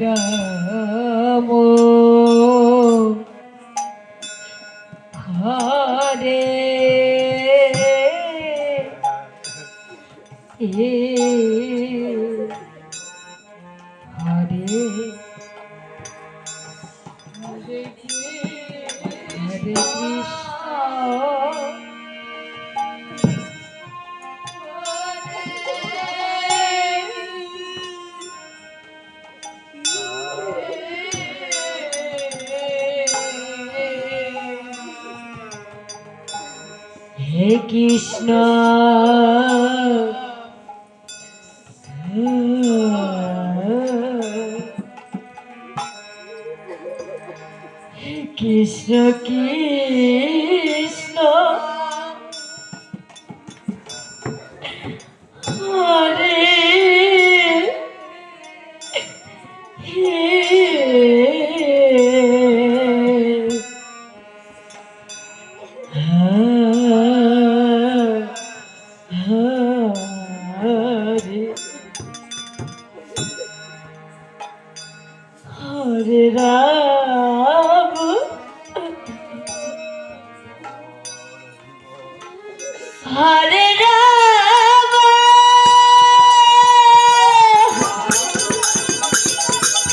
রাম হরে হরে হরে কৃষ্ণ হে কৃষ্ণ কৃষ্ণ কৃষ্ণ হরে হরে রাম হরে রাম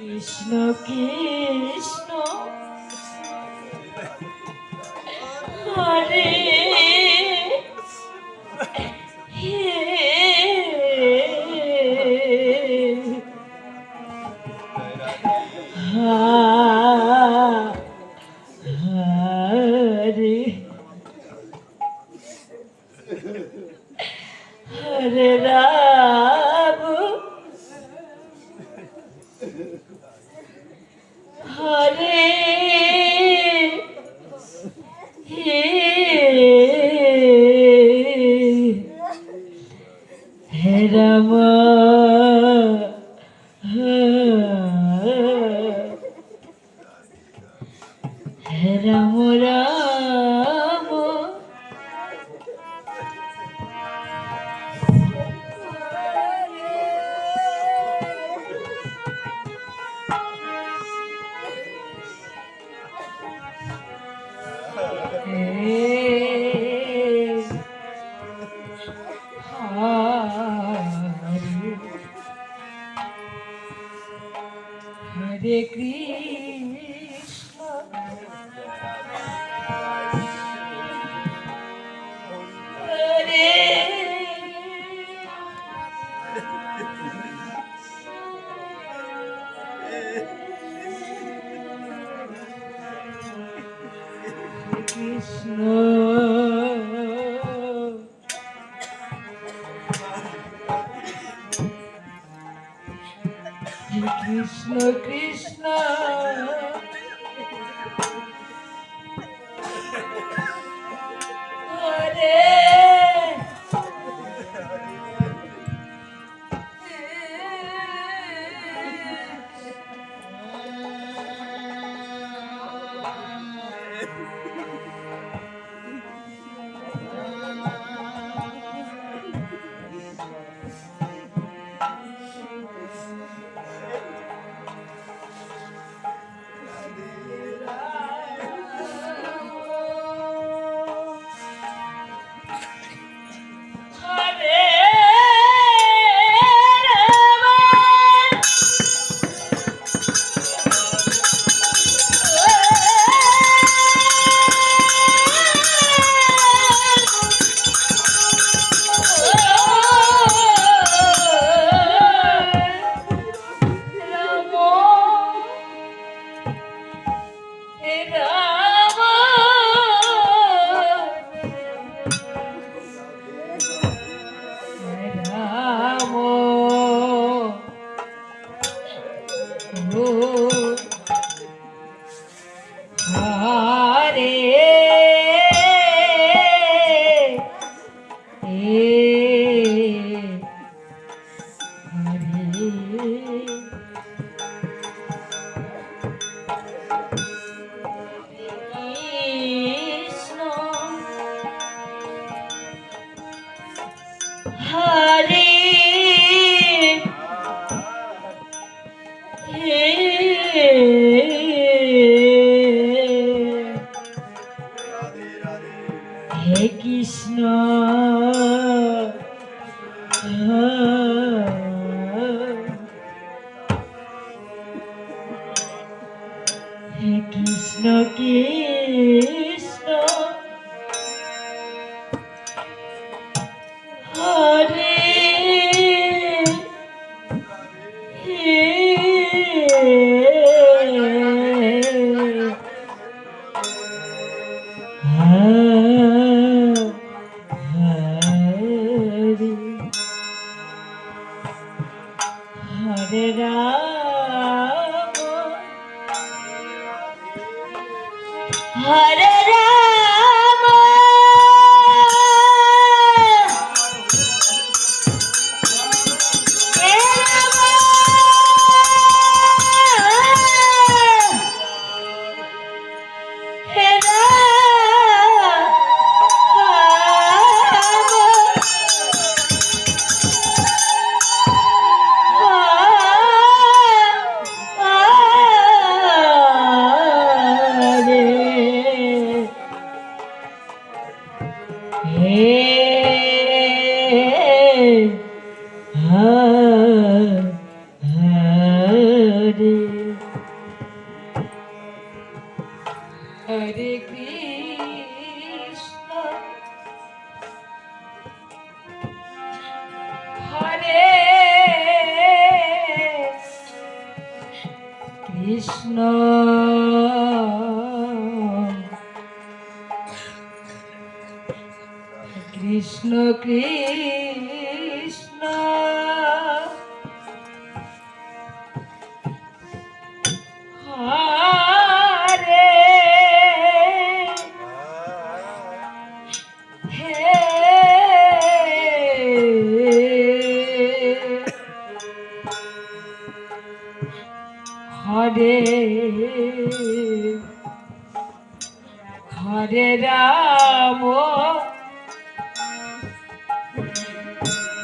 কৃষ্ণ কৃষ্ণ হরে হরে হরে রাম হরে হে রাম হে রাম রাম হরে কৃষ্ণ হরে কৃষ্ণ কৃষ্ণ কৃষ্ণ হরে ও হরে কৃষ্ণ হরে হে কৃষ্ণ হে কৃষ্ণ কৃষ্ণ হরে হরে রাম হরে রাম হে রাম হে হরে কৃষ্ণ হরে কৃষ্ণ কৃষ্ণ কৃষ্ণ হরে হে হরে হরে রাম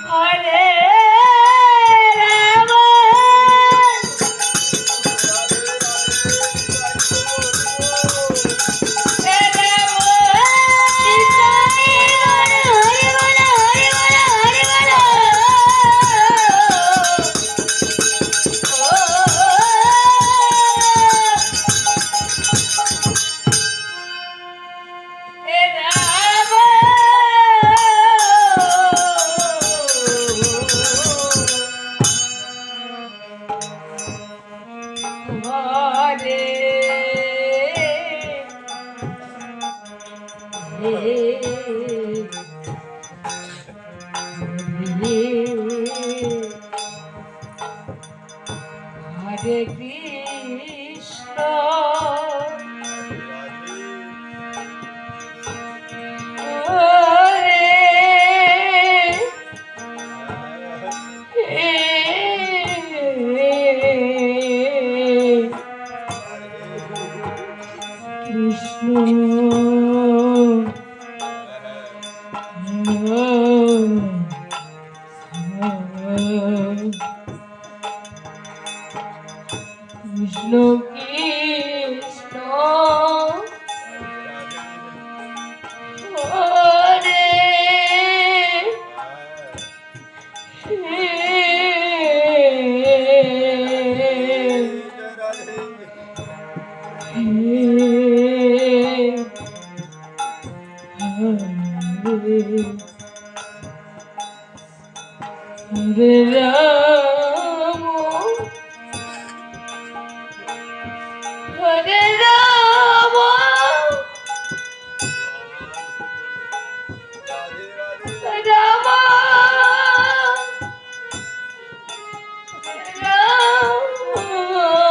হরে রাম হে রাম হরি বল হরি বল হরি বল হে রাম হরে হরে কৃষ্ণ কৃষ্ণ কৃষ্ণ কৃষ্ণ হরে হরে রাম হরে রাম রাম রাম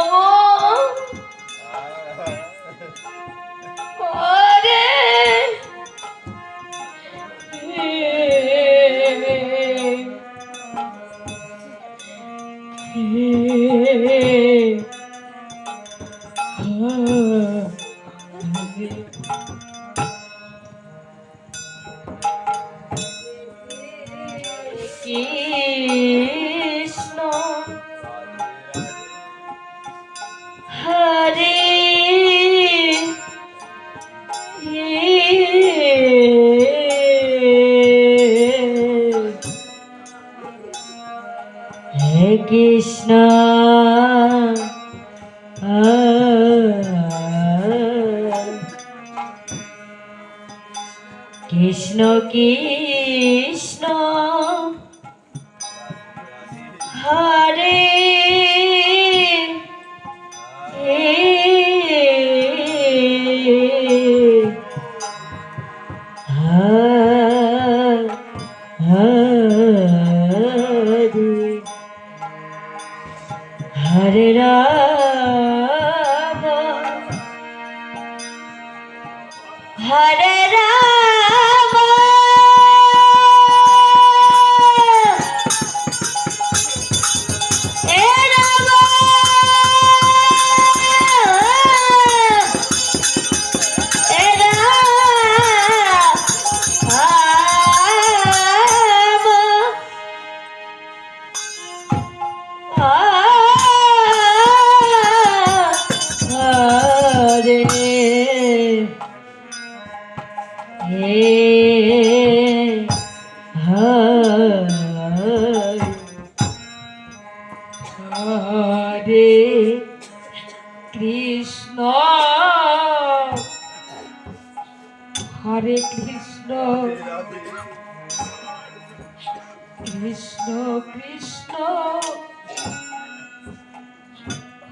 কৃষ্ণ কৃষ্ণ হরে হরে রাম হরে রাম হে রাম হে হরে হরে কৃষ্ণ হরে কৃষ্ণ কৃষ্ণ কৃষ্ণ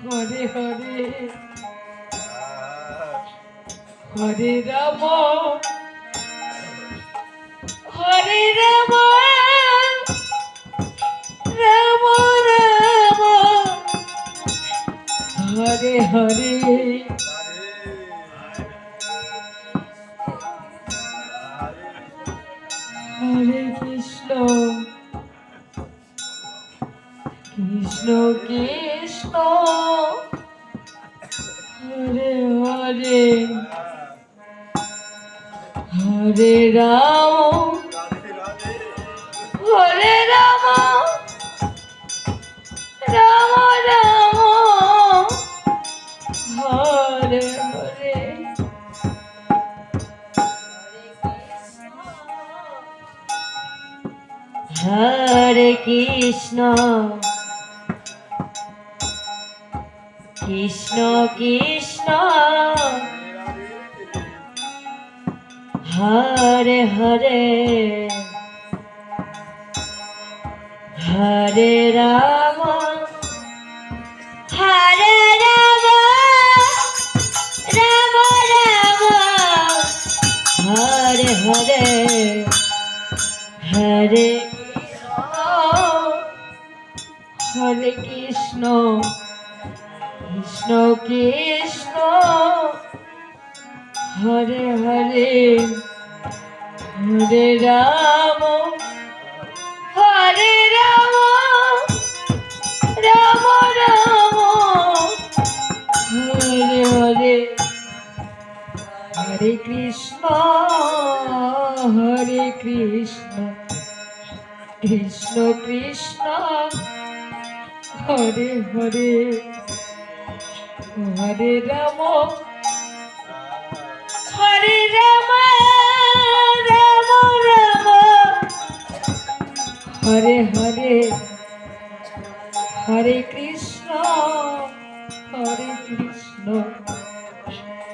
হরে হরে হরে রাম হরে রাম রাম রাম হরে হরে হরে কৃষ্ণ কৃষ্ণ কৃষ্ণ হরে হরে হরে রাম হরে রাম রাম রাম হরে হরে হরে কৃষ্ণ কৃষ্ণ কৃষ্ণ হরে হরে হরে রাম হরে রাম রাম রাম হরে হরে হরে হরে কৃষ্ণ কৃষ্ণ কৃষ্ণ হরে হরে হরে রাম হরে রাম রাম রাম হরে হরে হরে কৃষ্ণ কৃষ্ণ কৃষ্ণ হরে হরে হরে রাম হরে রাম রাম রাম হরে হরে হরে কৃষ্ণ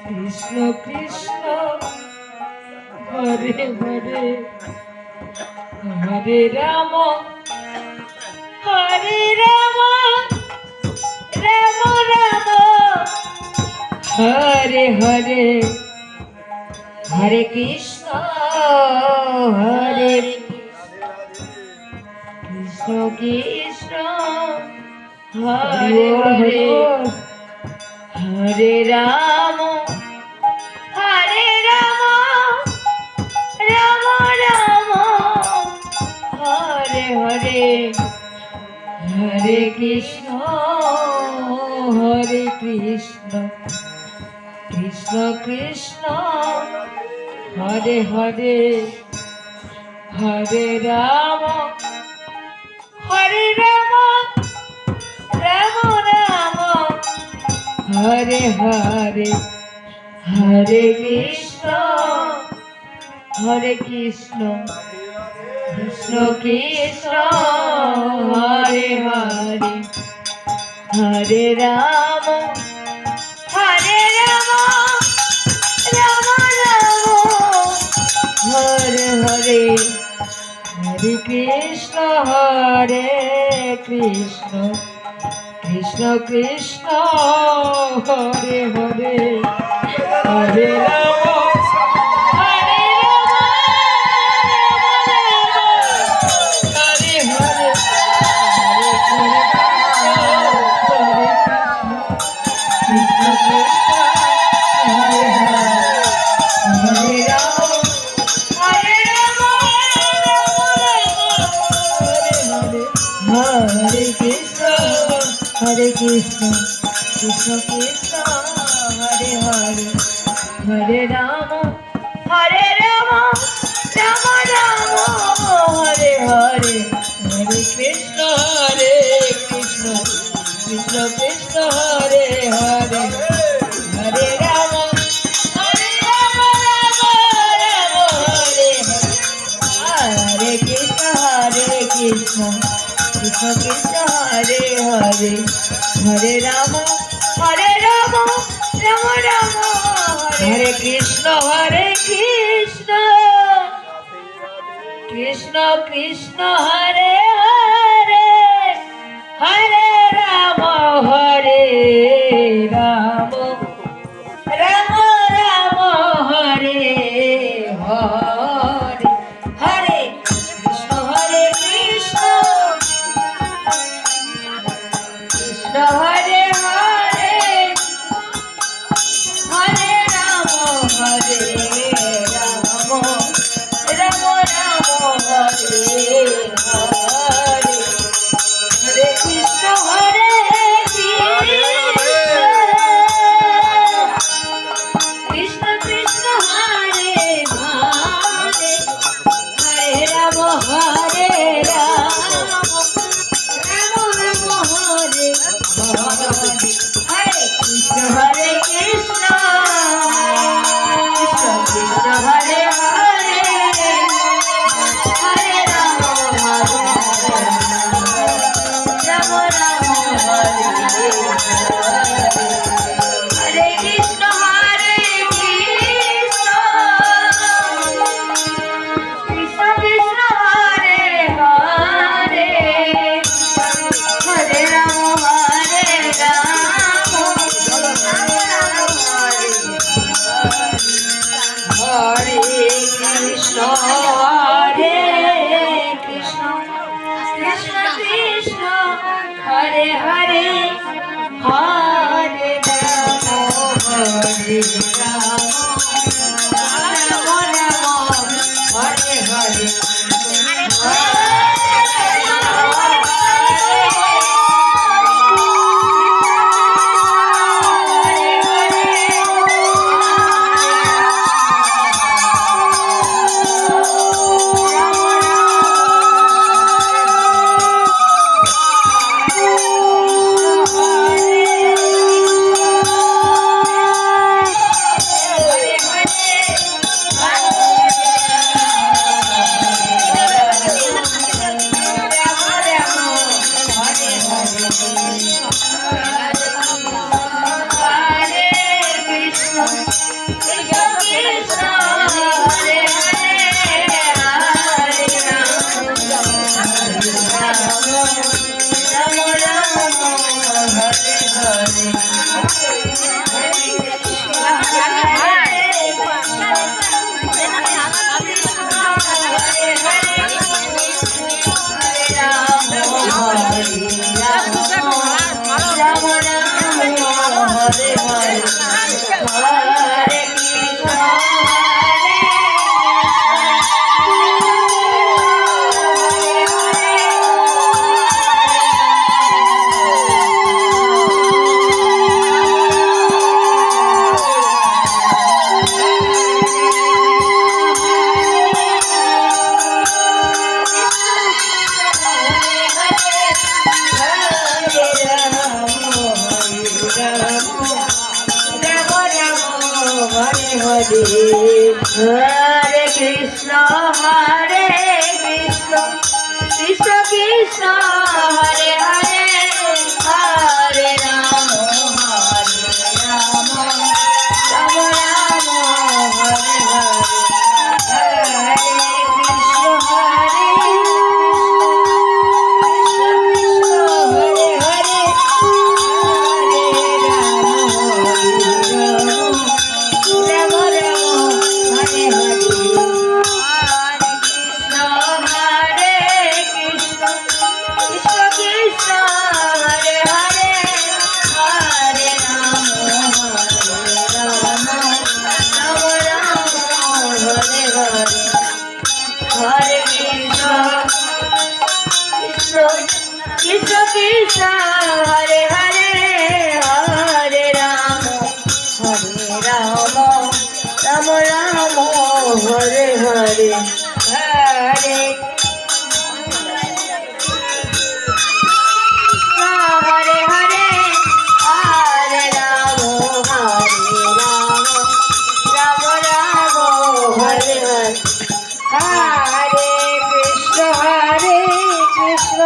কৃষ্ণ কৃষ্ণ হরে হরে হরে রাম হরে রাম রাম রাম হরে হরে হরে কৃষ্ণ হরে কৃষ্ণ কৃষ্ণ হরে হরে হরে রাম হরে রাম রাম রাম হরে হরে হরে কৃষ্ণ কৃষ্ণ কৃষ্ণ হরে হরে হরে রাম রাম রাম হরে হরে হরে কৃষ্ণ কৃষ্ণ কৃষ্ণ হরে হরে হরে রাম রাম রাম হরে হরে হরে কৃষ্ণ হরে কৃষ্ণ কৃষ্ণ কৃষ্ণ হরে হরে হরে রাম হরে রাম হরে হরে কৃষ্ণ কৃষ্ণ হরে হরে রাম হরে রাম হরে কৃষ্ণ হরে কৃষ্ণ কৃষ্ণ কৃষ্ণ হরে হরে হরে রাম হরে রাম রাম রাম হরে হরে হরে কৃষ্ণ কৃষ্ণ কৃষ্ণ হরে হরে হরে রাম হরে রাম রাম রাম হরে হরে কৃষ্ণ কৃষ্ণ কৃষ্ণ কৃষ্ণ হরে হরে হরে রাম রাম রাম হরে কৃষ্ণ কৃষ্ণ কৃষ্ণ কৃষ্ণ হরে হরে হরে রাম হরে রাম রাম রাম হরে হরে হরে কৃষ্ণ কৃষ্ণ কৃষ্ণ হরে হরে হরে রাম হরে রাম রাম রাম হরে হরে হরে কৃষ্ণ কৃষ্ণ কৃষ্ণ হরে হরে হরে রাম হরে রাম রাম রাম হরে হরে কৃষ্ণ কৃষ্ণ কৃষ্ণ কৃষ্ণ হরে হরে হরে রাম রাম রাম হরে হরে কৃষ্ণ কৃষ্ণ কৃষ্ণ কৃষ্ণ হরে হরে হরে রাম হরে কৃষ্ণ হরে কৃষ্ণ কৃষ্ণ কৃষ্ণ হরে হরে হরে রাম হরে রাম রাম রাম হরে হরে हरे कृष्ण कृष्ण कृष्ण हरे हरे हरे राम राम राम हरे हरे हरे कृष्ण हरे हरे हरे राम राम राम हरे हरे हरे हरे हरे हरे राम राम राम हरे हरे हरे कृष्ण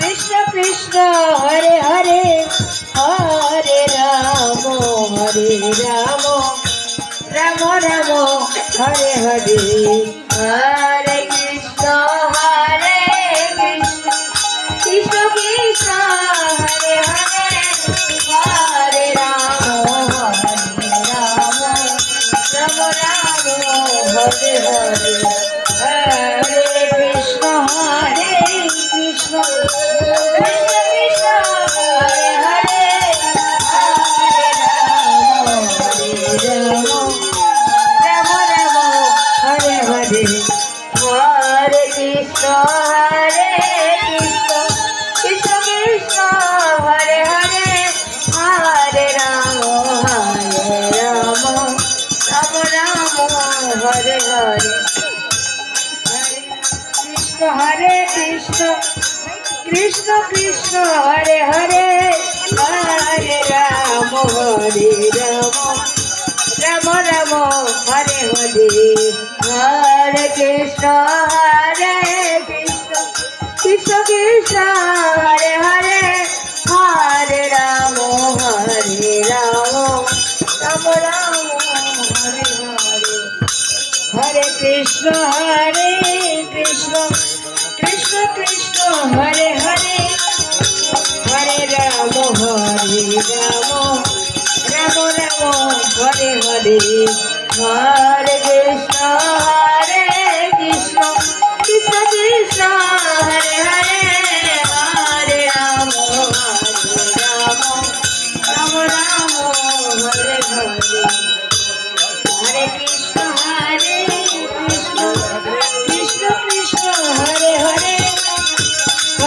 कृष्ण कृष्ण हरे हरे हरे राम राम राम हरे हरे हरे कृष्ण कृष्ण कृष्ण हरे हरे हरे राम राम राम हरे हरे हरे कृष्ण कृष्ण कृष्ण हरे हरे हरे राम राम राम हरे हरे हरे कृष्ण कृष्ण कृष्ण हरे हरे हरे राम राम राम हरे हरे हरे कृष्ण कृष्ण कृष्ण हरे हरे हरे राम राम राम हरे हरे हरे कृष्ण कृष्ण कृष्ण हरे हरे हरे राम राम राम हरे हरे हरे कृष्ण कृष्ण कृष्ण हरे हरे हरे राम राम राम हरे हरे हरे कृष्ण कृष्ण कृष्ण हरे हरे हरे राम राम राम हरे हरे हरे कृष्ण कृष्ण कृष्ण हरे हरे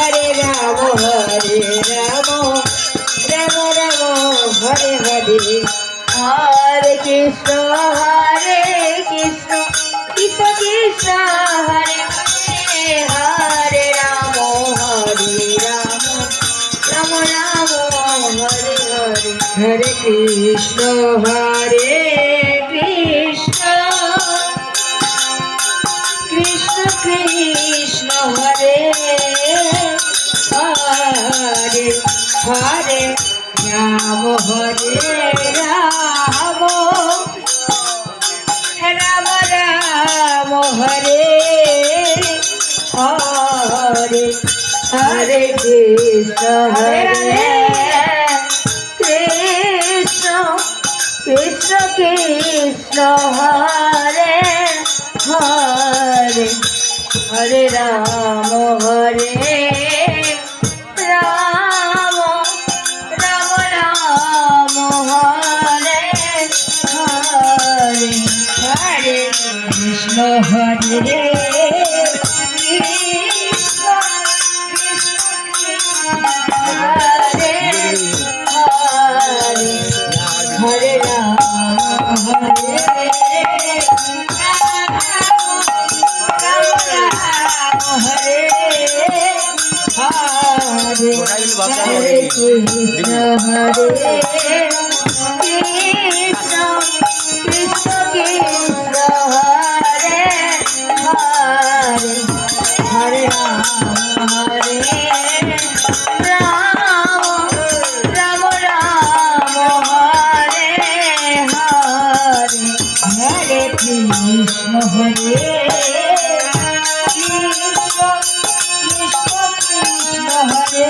हरे राम राम राम हरे हरे हरे कृष्ण कृष्ण कृष्ण हरे हरे राम राम राम हरे हरे हरे कृष्ण कृष्ण कृष्ण हरे हरे हरे राम राम राम हरे हरे हरे कृष्ण कृष्ण कृष्ण कृष्ण हरे हरे हरे राम राम राम हरे हरे हरे कृष्ण कृष्ण हरे हरे हरे राम हरे हरे हरे कृष्ण कृष्ण कृष्ण हरे हरे हरे राम राम हरे हरे हरे कृष्ण कृष्ण हरे हरे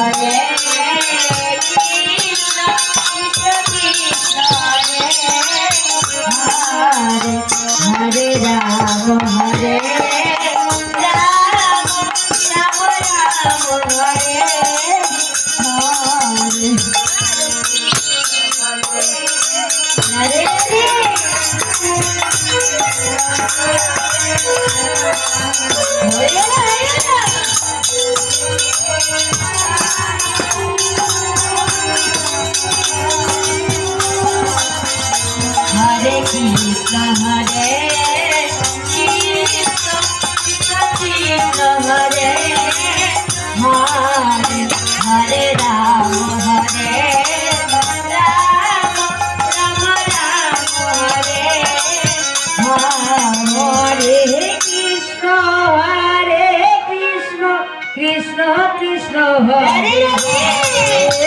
হরে কৃষ্ণ কৃষ্ণ কৃষ্ণ হরে হরে হরে রাম হরে রাম রাম রাম হরে হরে হরে हरे कृष्ण हरे कृष्ण कृष्ण कृष्ण हरे हरे हरे राम हरे राम राम राम हरे हरे कृष्ण कृष्ण कृष्ण हरे